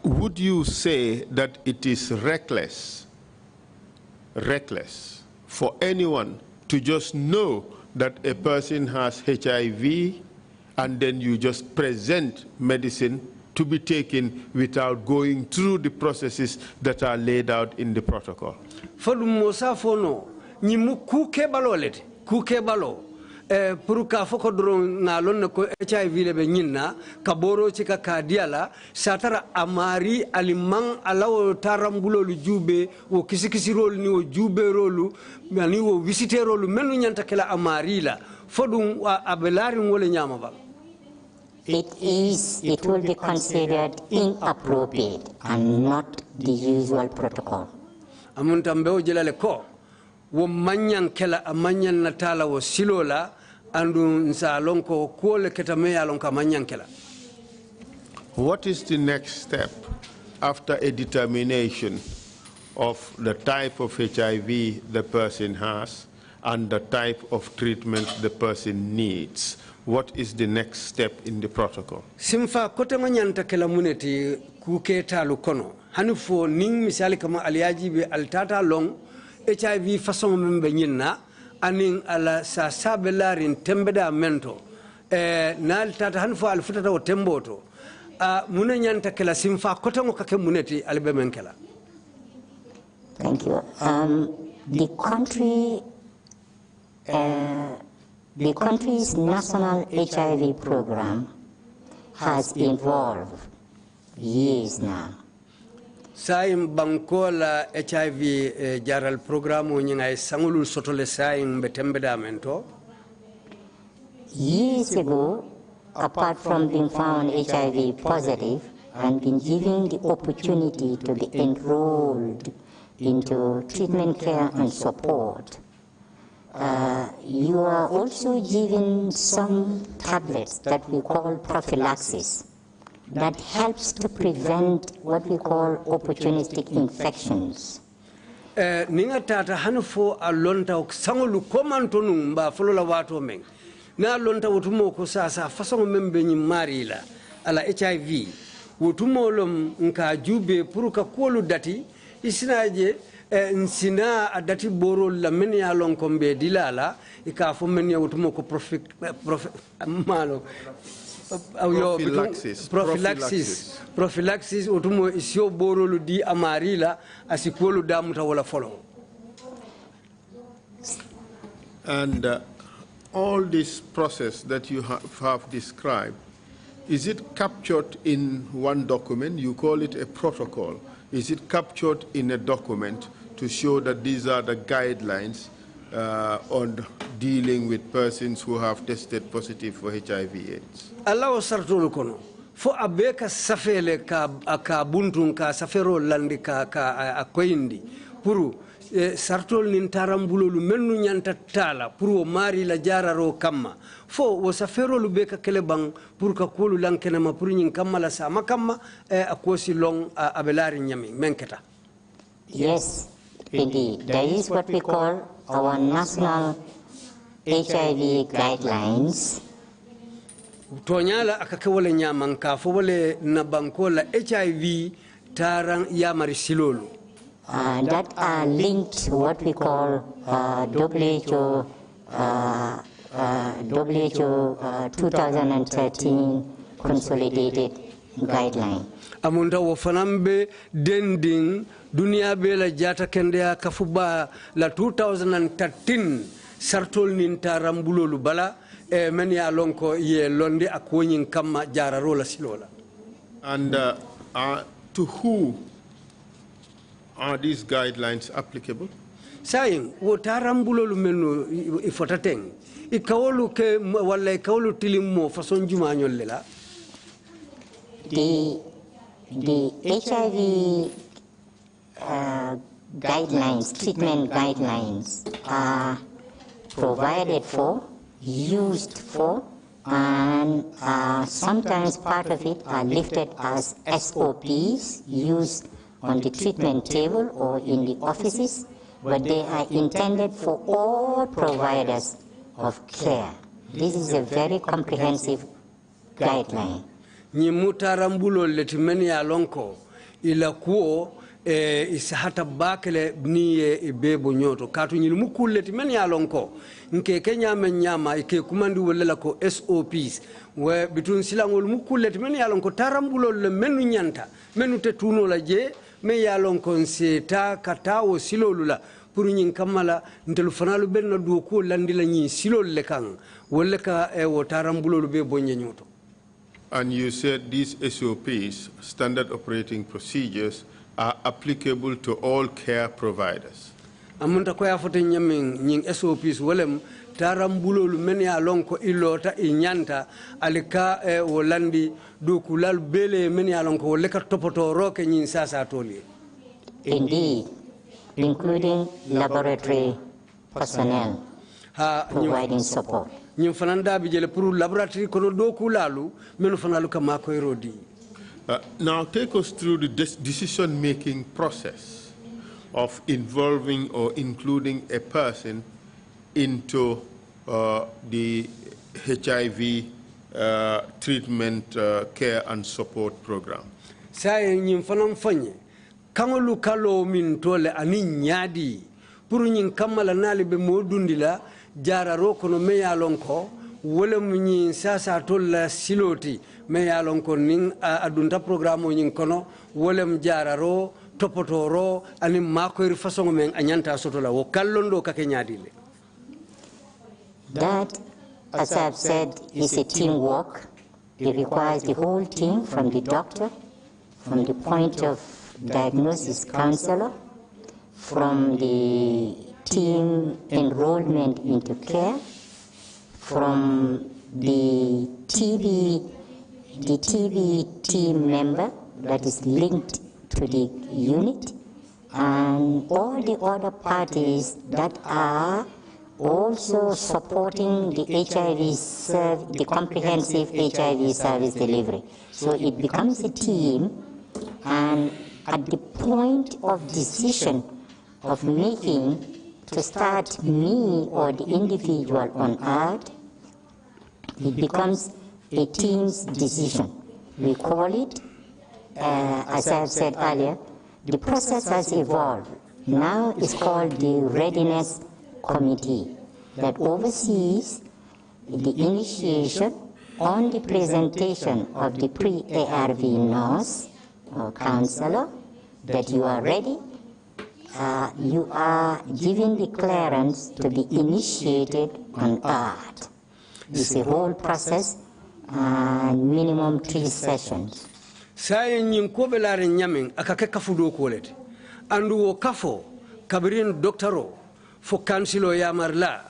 Would you say that it is reckless for anyone to just know that a person has HIV and then you just present medicine to be taken without going through the processes that are laid out in the protocol? Fadum mosa fono ni mu kuke balolete kuke balo pour ka foko dron ngalon ko HIV le be nyinna ka boro ci ka diala satara amari alimang alawo tarambulo lu jube wo kisikisi rolu ni wo jube rolu ni wo visite rolu menu nyanta kala amari la fodum abelari ngole nyama ba. It will be considered inappropriate and not the usual protocol. Amunta mbeo jelale ko wo manyan kela amanyan natala wo silola andu nsalon ko kole ketame yalon ka manyan kela. What is the next step after a determination of the type of HIV the person has and the type of treatment the person needs? What is the next step in the protocol? Simfa kote manyanta kela muneti kuketa lukono hanufo ning misali kama aliaji be altata long HIV façon membe nyinna anin ala sa sabelarin tembeda mento nal tata hanufo alfutata o temboto mune nyanta kela simfa kote ngo kake muneti albe menkela. Thank you. The country's national HIV program has evolved years now. Saim bankola HIV jaral programu nyinga sangulu sotole saim betembeda mento. Years ago, apart from being found HIV positive and being given the opportunity to be enrolled into treatment care and support, you are also given some tablets that we call prophylaxis that helps to prevent what we call opportunistic infections. Ninga tata hanfo alonta sangolu komantonu mba folola wato meng na lonta wotumo ko sasa façon membe nyi marila ala HIV wotumo lom nka jube pour ka kolu dati isinaje nsina adati boro la men ya lon kombe dilala ika fo men ya wotumo ko prophylaxis otumo isio borolu di amarila asikolu damuta wala follow. And all this process that you have described, is it captured in one document? You call it a protocol. Is it captured in a document to show that these are the guidelines on dealing with persons who have tested positive for HIV/AIDS? Allah sartulu kono fo abeka safele ka buntun ka safero landi ka akoyindi puru sartol nin tarambulolu mennu nyanta tala pour o mari la jararo kamma fo wo saferolu be ka kele bang pour ka kolu lankena ma pour nyin kamma la sama kamma akosi long abelari nyami menketa. Yes, indeed. There is what we call our national HIV guidelines. Tonyala akake wole nyaman ka fo wole na banko la HIV tarang yamari silolu. That are linked to what we call WHO 2013 consolidated guideline. Amunda wo fanambe dending dunia be la jata kendea kafuba la 2013 sartol nin tarambulolu bala men ya lonko ye londe akonyin kamma jararo la silola. And to who are these guidelines applicable? Saying wo tarambulolu menu ifotateng ikawolu ke wala ikawolu tilimo fason jumanyol lela. The HIV guidelines, treatment guidelines are provided for, used for, and sometimes part of it are lifted as SOPs used on the treatment table or in the offices, but they are intended for all providers of care. This is a very comprehensive guideline. Ni mutarambulo letimeni ya lonko ila kuo isahata bakele niye bebo nyoto katu nyili mukule letimeni ya lonko nke kenya menyama ike kumandi welela ko SOPs we bitun silangol mukule letimeni ya lonko tarambulo le menu nyanta menu tetuno la je me ya lonko nseta katawo silolula pour nyin kamala ntelu fanalu benna do ko landila nyin silol le kan wolle ka wo tarambulo be bonye nyoto. And you said these SOPs, standard operating procedures, are applicable to all care providers. Amunta ko ya fote nyamin nying SOPs wolem tarambulolu men ya lonko ilota inyanta alika wolandi do kulal bele men ya lonko woleka topoto roke nyin sasa toli. Indeed, including laboratory personnel providing support. Nyim fananda bijele pour laboratory kono do kulalu menu fanalu kama ko erodi. Now take us through the decision-making process of involving or including a person into the HIV treatment, care and support program. Say nyim fanam fanye kangolu kalo min tole ani nyadi pour nyin kamala nali be modundila jara rokono me yalonko wala munyi sasa tolla siloti me yalonko nin adunta programme nyin kono wala jara ro topotoro ani makoy façon men anyanta sotola wo kallondo kake nyadile. That, as I've said, is a teamwork. It requires the whole team, from the doctor, from the point of diagnosis counselor, from the team enrollment into care, from the TB team member that is linked to the unit, and all the other parties that are also supporting the the comprehensive HIV service delivery. So it becomes a team, and at the point of decision of making to start me or the individual on earth, it becomes a team's decision. We call it, as I've said earlier, the process has evolved. Now it's called the Readiness Committee that oversees the initiation on the presentation of the pre-ARV nurse or counselor that you are ready. You are given the clearance to be initiated on earth. It's a whole process, minimum 3 sessions. Say nyin ko belare nyamin akake kafudo kolete andu wo kafo kabirin doctoro fo kansilo yamarla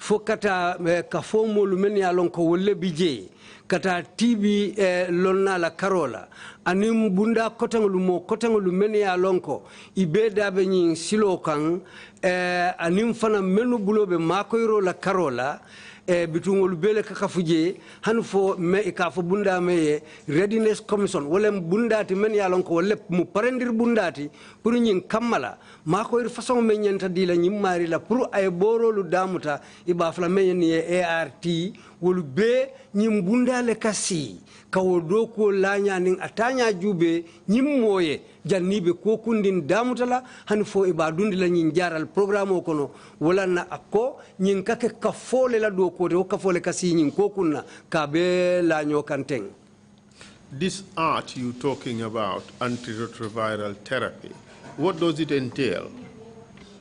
fo kata ka fo molu men ya lon ko wolle bije kata TB lonna la karola anim bunda kotanglu men ya lon ko ibeda be nyin silo kan anim fana menu bulobe makoyro la karola bitungol bele kaka fuje han fo me ka fo bunda me readiness commission wala bundati men ya lon ko wala mu parendir bundati pour nyin kamala mako ir façon men nyanta dila nyim mari la pour ay borolu damuta iba fla men ni ART wolu be nyim bundale kasi kawo do ko lanya nin atanya jube nyim moye jannibe ko kundin damutala han fo iba dundi la nyin jaral programme o kono wala na akko nyin kake kafole la do ko de kafole kasi nyin ko kunna ka be la nyokanteng. This art you talking about, antiretroviral therapy, what does it entail?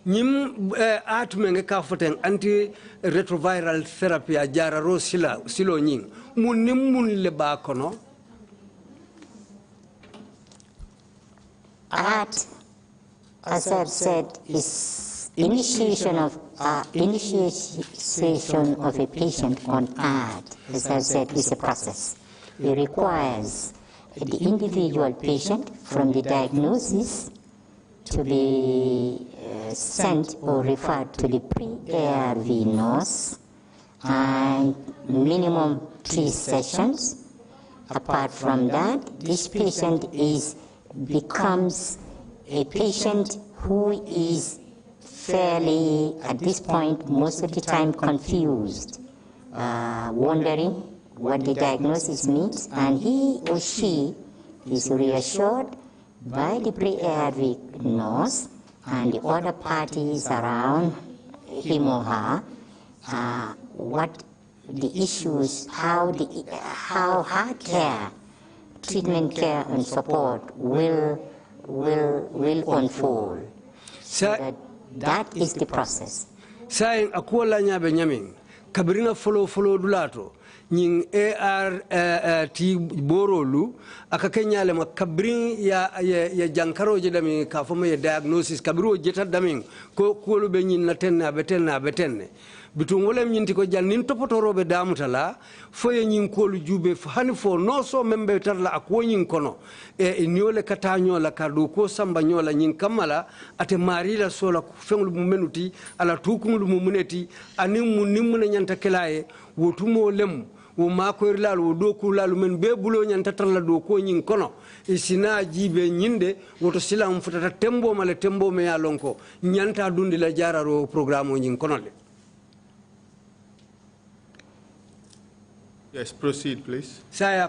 Nyim art menge ka foten antiretroviral therapy a jararo silo nyin mun mun le ba kono. Art, as I've said, is initiation of a patient on art. As I've said, is a process. It requires the individual patient from the diagnosis to be sent or referred to the pre-ARV nurse, and minimum 3 sessions. Apart from that, this patient becomes a patient who is fairly, at this point, most of the time confused, wondering what the diagnosis means, and he or she is reassured by the pre-ARV nurse and the other parties around him or her what the issues, how her care, treatment care and support will unfold. So that is the process. Saying akola nyabe nyaming kabirina follow dulato nying ART borolu akakenyale makabrin ya jankaro jedami ka fama ya diagnosis kabiro jeta damin ko lu be nyin na betenne bitum wolem nyinti ko jannin topotorobe damutala foye nyin ko lu jube hani fo no so membe tarla akwo nyin kono niole katanyo la kadu ko samba nyola nyin kamala ate marila sola fenglu mumenuti ala tukunglu mumuneti anin munimuna nyanta kelaye wotumo lem wo makoyr laal wo doku laal men be bulo nyanta tarla do ko nyin kono isina jibe nyinde woto silam futata tembo male tembo me ya lonko nyanta dundi la jararo programme nyin kono le. Yes, proceed, please. May I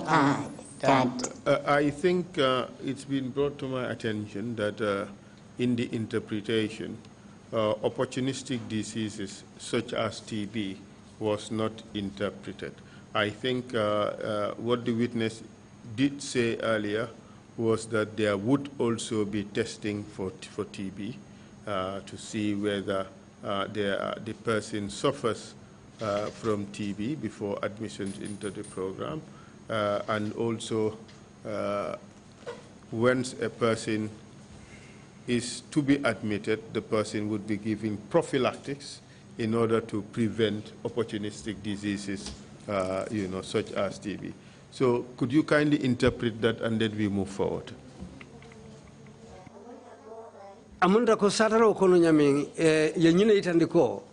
add that I think it's been brought to my attention that in the interpretation, opportunistic diseases such as TB was not interpreted. I think what the witness did say earlier was that there would also be testing for TB to see whether the person suffers from TB before admission into the program, and also once a person is to be admitted, the person would be given prophylactics in order to prevent opportunistic diseases, such as TB. So could you kindly interpret that, and then we move forward? Amunda ko sataro kono nyami yenyine itandiko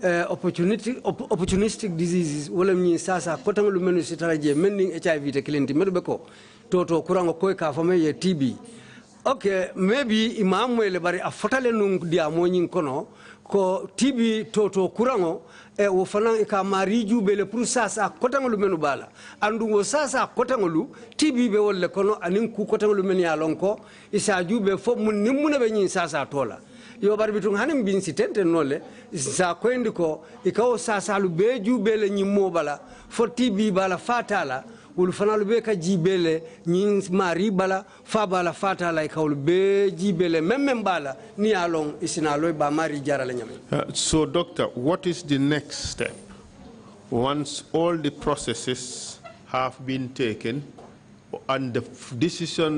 opportunistic diseases wala ni sasa kotangulu menu sitaraje menning HIV te kilenti medbe ko toto kurango koy ka fama ye TB. Okay, maybe imam wele bari a fotale nung dia moñin kono ko TB toto kurango wo fanan ka mariju bele pour sasa kotangulu menu bala andu wo sasa kotangulu TB be wolle kono anin ku kotangulu men ya lonko isa jube fo mun nimuna be nyin sasa tola yo bar bitung hanim bin sitente nole sa ko indi ko ikaw sasa lu be jubele nyimmo bala fo TB bala fatala wul fanalu be ka jibele nyin mari bala fa bala fatala ikaw be jibele memem bala ni along isinalo ba mari jarala nyame. So doctor, what is the next step once all the processes have been taken and the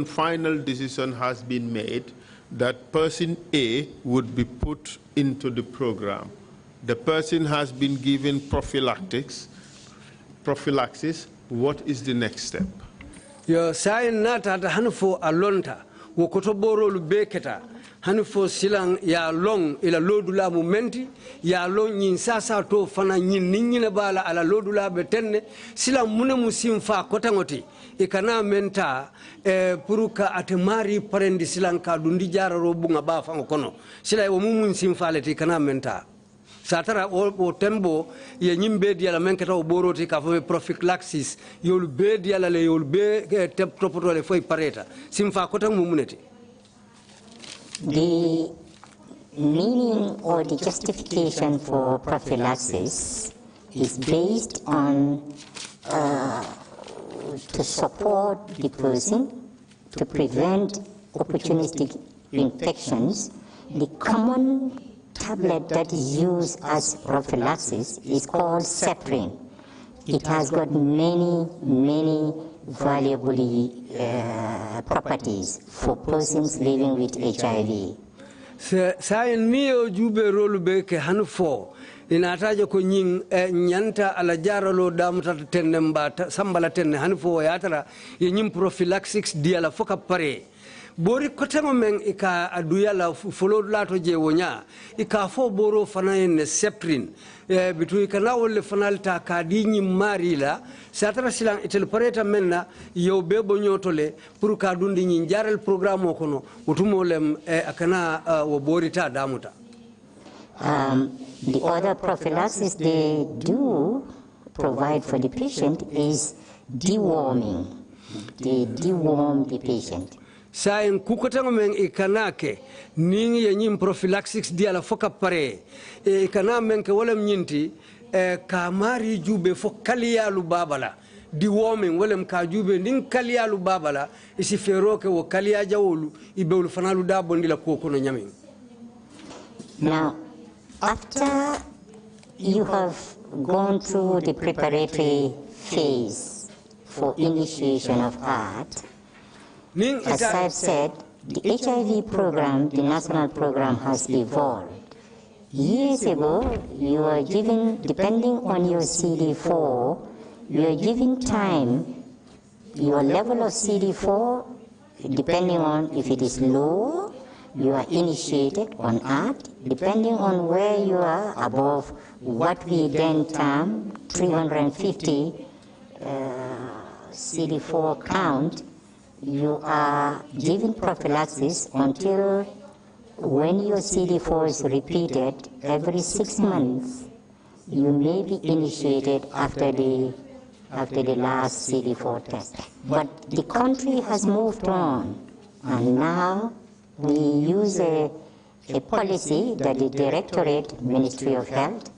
final decision has been made that person A would be put into the program? the person has been given prophylaxis. What is the next step? Yo sayin nata ta hanfo alonta wo koto borolu beketa hanfo silang ya long ila lodula mumenti ya long nyin sasa to fana nyin ninyina bala ala lodula betenne silang mune musim fa kotangoti ikana menta puruka atemari parendi silang ka dundi jararo bunga ba fa kono sila wo mumun sim faleti kana menta satara o tembo ye nyimbe dia la menketa o boroti ka fo prophylaxis yol be dia la le yol be tep topoto le foy pareta simfa ko tan mumuneti. The meaning or the justification for prophylaxis is based on to support the person to prevent opportunistic infections. The common tablet that is used as prophylaxis is called Trrc. It has got many valuable properties for persons living with HIV. Sayin niyo jube rolu be ke hanfo inataje ko nyin nyanta ala jaralo damuta tenne mbata sambala tenne hanfo yatara ye nyim prophylaxis dia la foka pare bori kotengo men ika aduya la folo lato je wonya ika fo boro fana en seprin bitu ikana wolle fanalta ka di nyi marila satara silang itel pareta menna yow be bo nyotole pour ka dundi nyi jaral programme kono utumolem akana wo borita damuta. The other prophylaxis they do provide for the patient is deworming. They deworm the patient. Sayin kukotango men ikanake ningi ya nyim prophylaxis dia la foka pare ikana men ke wolem nyinti kamari jube fo kaliyalu babala deworming wolem ka jube nin kaliyalu babala isi feroke wo kaliya jawolu ibewlu fanalu da bondila kokono nyamin. Now, after you have gone through the preparatory phase for initiation of art, as I've said, the HIV program, the national program, has evolved. Years ago, you were given, depending on your CD4, you are given time, your level of CD4, depending on if it is low, you are initiated on art. Depending on where you are, above what we then term 350 CD4 count, you are given prophylaxis until when your CD4 is repeated every 6 months, you may be initiated after the last CD4 test. But the country has moved on, and now we use a policy that the Directorate, Ministry of Health,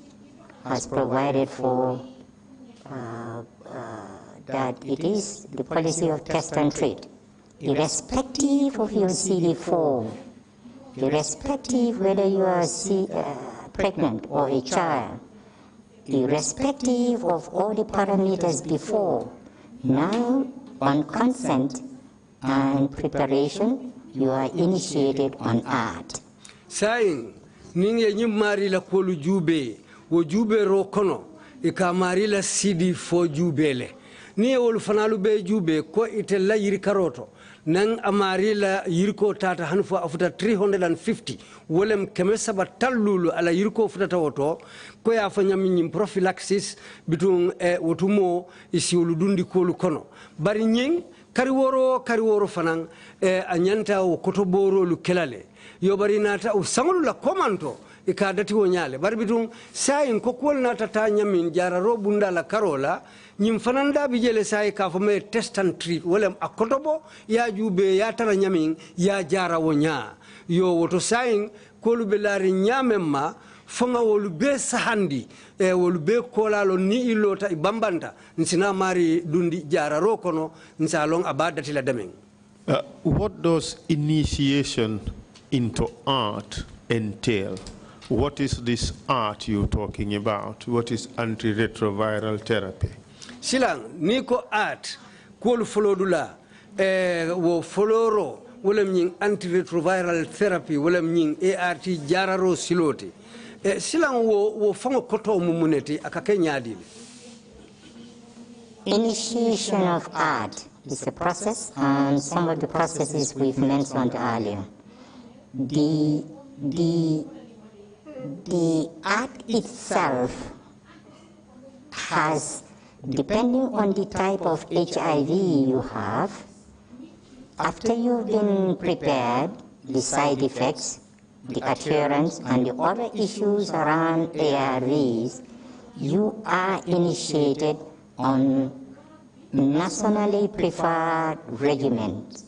has provided for, that it is the policy of test and treat. Irrespective of your CD4, irrespective whether you are pregnant or a child, irrespective of all the parameters before, now on consent and preparation, you are initiated on art. Saying, ninge nyimari la kolu jube, wo jube ro kono, ikamari la CD4 jubele. Ni wol fanalu be jube ko itella yiri karoto. Nang amari la yirko tata hanfo afuta 350 wolem kemesaba talulu ala yirko futata woto ko ya fanya minyim prophylaxis bitun wotumo isi uludundi kolu kono bari nying kariworo fanan anyanta wo kotoboro lu kelale yo bari nata usangulu la komanto ikadati wonyale bari bitun sayin ko kol nata ta nyamin jararo bunda la karola nyim fananda bijele say ka fo me test and treat wolem akotobo ya jube ya tara nyamin ya jara wonya yo woto sayin kolu belari nyamemma fonga wolu be sahandi wolu be kolalo ni ilota ibambanta nsina mari dundi jara rokono nsalong abadati la demen. What does initiation into art entail? What is this art you're talking about? What is antiretroviral therapy? Silang niko art kolu folodula wo foloro wolem nying antiretroviral therapy wolem nying ART jararo siloti silan wo fango koto mumuneti akake nyaadi. Initiation of art is a process, and some of the processes we've mentioned earlier. The art itself has, depending on the type of HIV you have, after you've been prepared, the side effects, the adherence, and the other issues around ARVs, you are initiated on nationally preferred regimens.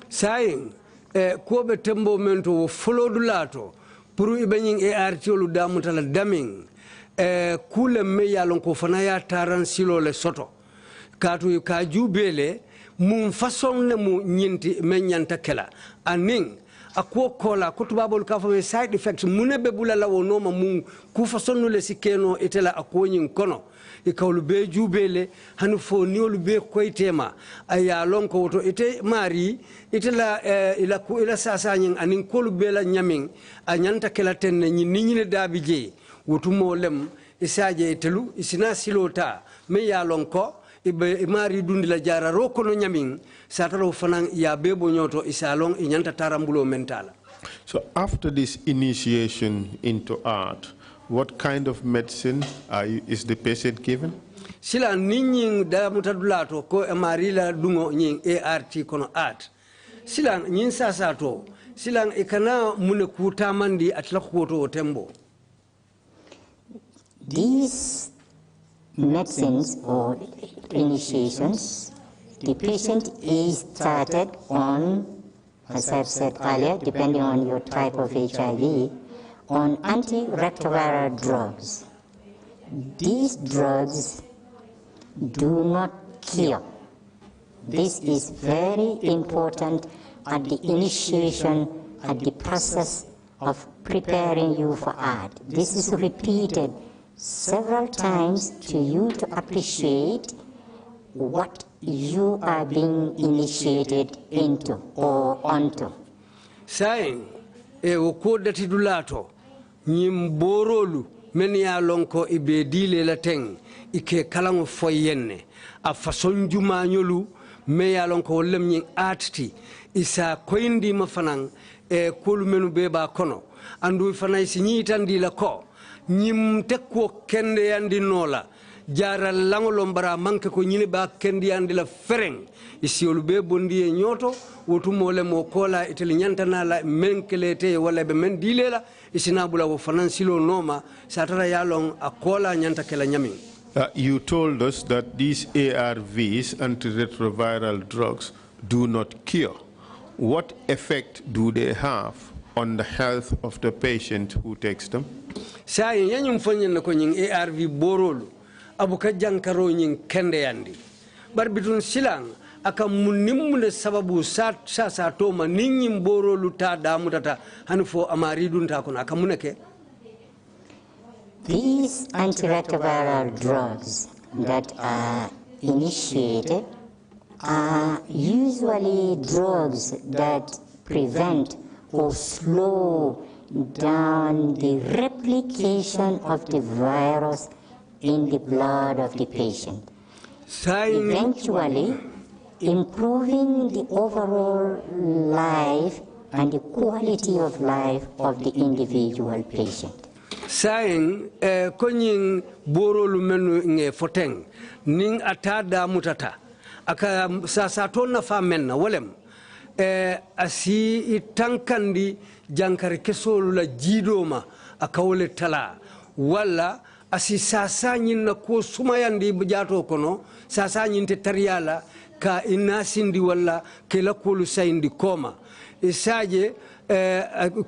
Saying, kobe tembo mento follow dulato, puru ibenying ART olu damutala daming, kule meya lonko fanaya taran silo le soto. Katu ka jubele, mun façon ne mu nyinti menyanta kela. Aning, akwo kola kutubabol kafame side effects munebe bulala wonoma mun ku façon no le sikeno itela akwo nyin kono. Ikawlu be jubele hanu fo niolu be koytema aya lonko woto ite mari itela ila sasa nyin anin kolu bela nyamin anyanta kela tenne nyine dabi je wotumo lem isaje itelu isina silota me ya lonko ibe mari dundi la jara roko no nyamin sataro fanan ya bebo nyoto isalong inyanta tarambulo mentala. So after this initiation into art, what kind of medicine is the patient given? Sila ninying da mutadulato ko marila dungo nying ART kono art. Sila nyin sasato sila ikana mune kutamandi atlakuoto tembo. These medicines or initiations, the patient is started on, as I've said earlier, depending on your type of HIV, on antiretroviral drugs. These drugs do not cure. This is very important at the initiation, at the process of preparing you for art. This is repeated several times to you to appreciate what you are being initiated into or onto. Saying, wokodati dulato, nyimborolu, meni ya lonko ibedile la teng, ike kalango foyenne, a fason jumanyolu, me ya lonko wolem nying arti, isa koindi mafanang, kolu menu beba kono, andu ifana isi nyitandi la ko, nyim tekwo kende yandi nola, jara lango lombara manke ko nyine ba kendi yandi la fereng, isi olube bondi nyoto, wotu mole mo kola itali nyantana la menkelete wala be men dilela isinabula wo finansilo noma satara yalong akola nyanta kela nyami. You told us that these ARVs, antiretroviral drugs, do not cure. What effect do they have on the health of the patient who takes them? Sa yanyum fanyen ko nying ARV borolu abuka jankaro nying kende yandi barbitun silang aka munimune sababu sa toma ninyim borolu ta damutata hanfo amaridun ta kono aka muneke. These antiretroviral drugs that are initiated are usually drugs that prevent or slow down the replication of the virus in the blood of the patient, eventually improving the overall life and the quality of life of the individual patient. Saying konyin borolu menu nge foteng ning atada mutata aka sasatona fa menna walem asi itankandi jankari kesolu la jidoma akawole tala wala asi sasa nyinna ko sumayandi bujato kono sasa nyinte tariyala ka inasindi wala kela kolu sayindi koma isaje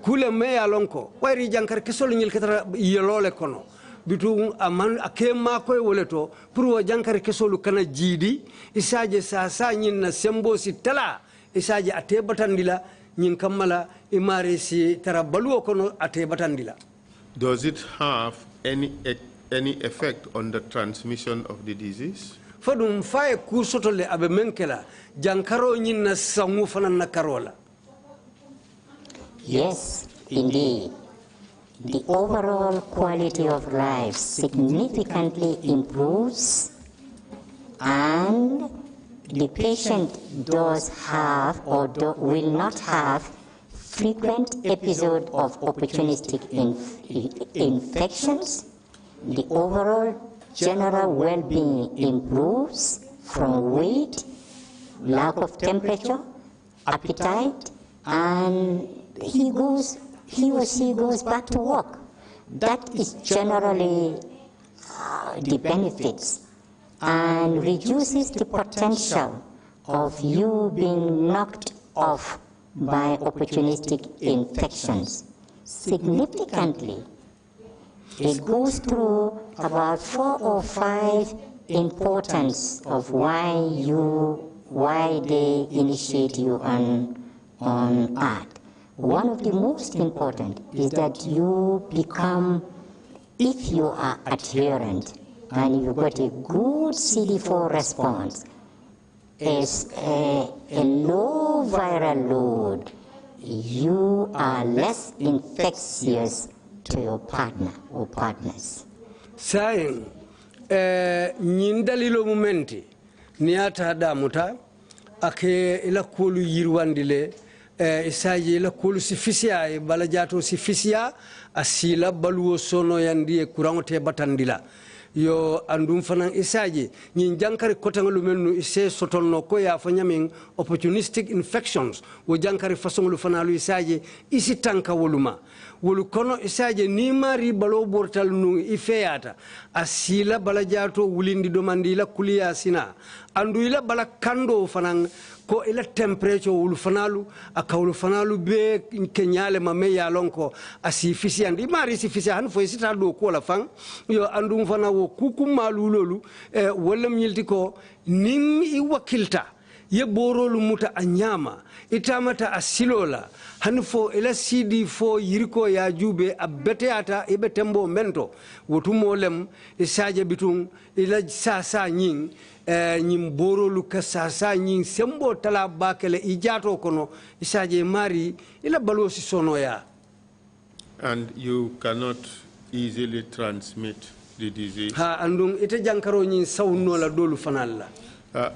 kule meya lonko wayri jankar kesol nyil ketara yelole kono bitu aman akema koy woleto pour jankar kesolu kana jidi isaje sasa nyinna sembo si tala isaje ate batandila nyin kamala imare si tarabalu kono ate batandila. Does it have any effect on the transmission of the disease? Fadum faye kusotole abe menkela jankaro nyinna sangu fanan na karola. Yes, indeed. the overall quality of life significantly improves, and the patient does have or will not have frequent episode of opportunistic infections. The overall general well-being improves from weight, lack of temperature, appetite, and he or she goes back to work. That is generally the benefits, and reduces the potential of you being knocked off by opportunistic infections significantly. It goes through about 4 or 5 importance of why they initiate you on art. One of the most important is that you become, if you are adherent and you've got a good CD4 response, is a low viral load, you are less infectious to your partner or partners. Saying, nyindalilo momenti, niata damuta, ake ila kulu yirwandile, isaji ila kulu sifisia, balajato sifisia, asila baluo sono yandie kurangote batandila. Yo andum fanan isaji nyin jankari kotangalu melnu ise sotonno ko ya fanyamin opportunistic infections wo jankari fasonglu fanalu isaji isi tanka woluma wolu kono isaji ni mari balo bortal nu ifeyata asila balajato wulindi domandi la kuliya sina andu ila bala kando fanan ko ila temperature wulu fanalu akawulu fanalu be kenyale mame ya lonko asifisi andi mari sifisi han fo sita do ko la fang yo andu fana wo kukumalu lolu wala milti ko nim I wakilta ye borolu muta anyama itamata asilola hanfo ila CD4 yiriko ya jube abeteata ibe tembo mento wotumolem isaje bitung ila sasa nying nyim borolu ka sasa nying sembo tala bakele ijato kono isaje mari ila balosi sonoya. And you cannot easily transmit the disease. Ha andung ite jankaro nying sawno la dolu fanalla.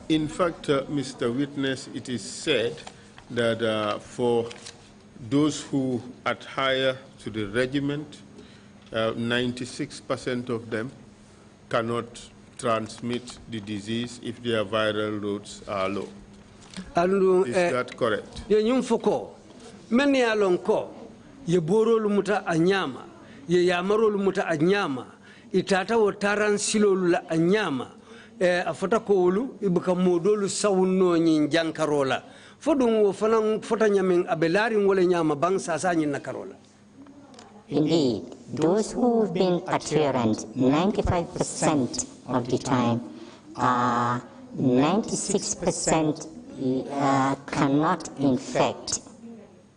In fact, Mr. Witness, it is said that for those who adhere to the regiment, 96% of them cannot transmit the disease if their viral loads are low. Is that correct? Ye nyumfoko, meni alonko, ye borolu muta anyama, ye yamarolu muta anyama, itata wotaran silolu la anyama, afota koulu ibuka modolu sawuno nyin jankarola. Fodung wo fanang fota nyamin abelari ngole nyama bang sasa nyin nakarola. Indeed, those who've been adherent 95% of the time, 96% cannot infect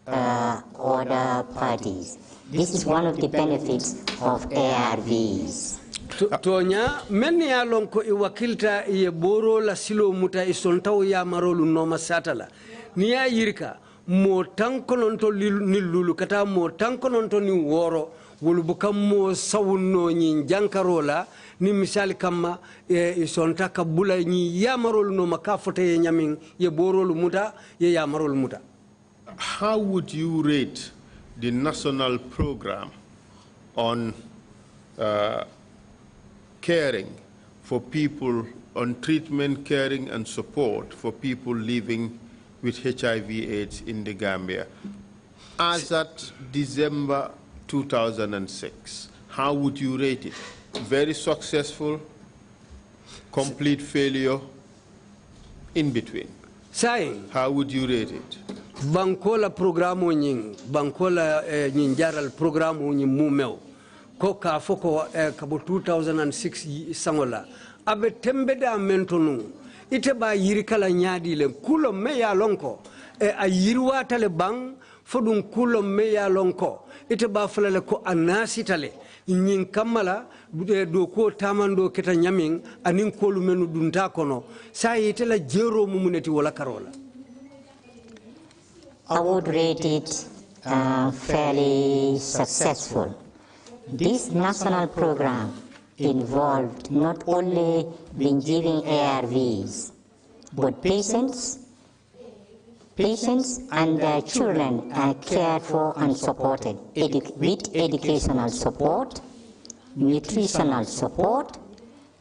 other parties. This is one of the benefits of ARVs. Tonya meni ya lonko iwakilta ye boro la silo muta isontaw ya marolu noma satala niya yirka mo tankononto nilulu kata mo tankononto ni woro wolu bukam mo sawunno nyi jankarola ni misali kama isonta kabula nyi ya marolu noma ka fote ye nyamin ye borolu muta ye ya marolu muta. How would you rate the national program on caring for people, on treatment, caring and support for people living with HIV/AIDS in the Gambia? As at December 2006, how would you rate it? Very successful, complete failure, in between? How would you rate it? Bankola programo nying, bankola nyinjaral programo nying mumeo. Koka foko kabo 2006 sangola abe tembeda mentonu ite ba yirikala nyadi le kulo meya lonko a yirwata le bang fodun kulo meya lonko ite ba fulale ko anasi tale nyin kamala do ko tamando keta nyamin anin kolu menu dunta kono sa ite la jero mumuneti wala karola. I would rate it fairly successful. This national program involved not only been giving ARVs, but patients and their children are cared for and supported with educational support, nutritional support,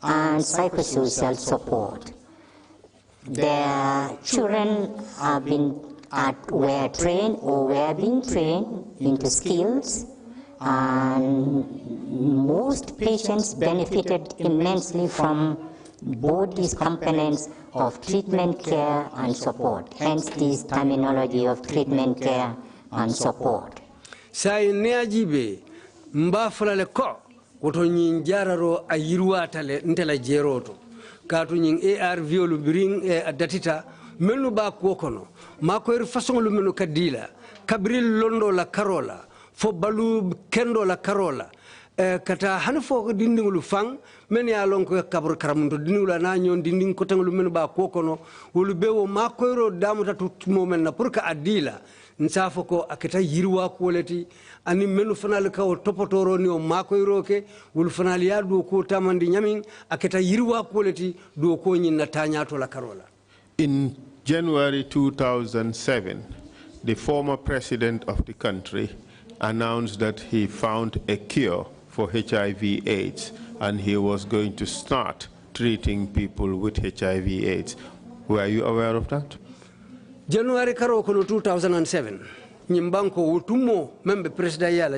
and psychosocial support. Their children were trained or were being trained into skills, and most patients benefited immensely from both these components of treatment care and support, hence this terminology of treatment care and support. Sai neajibe mba fulale ko woto nyin jararo a yirwatale ntela jeroto katu nyin ARV lu biring adatita menu ba ko kono mako façon lu menu kadila kabril londo la karola fo balu kendo la karola kata hanfo dindingulu fang men ya lon ko kabur karamundo dindingula na nyon dinding ko tangulu men ba kokono wolu bewo makoyro damuta tut momen na pour ka adila nsafo ko aketa yirwa koleti ani menu fanal ka o topotoro ni o makoyro ke wolu fanal ya do ko tamandi nyamin aketa yirwa koleti do ko nyin na tanyato la karola. In January 2007, the former president of the country announced that he found a cure for HIV/AIDS, and he was going to start treating people with HIV/AIDS. Were you aware of that? January 2007, Nyimbanko Utumo, member president yala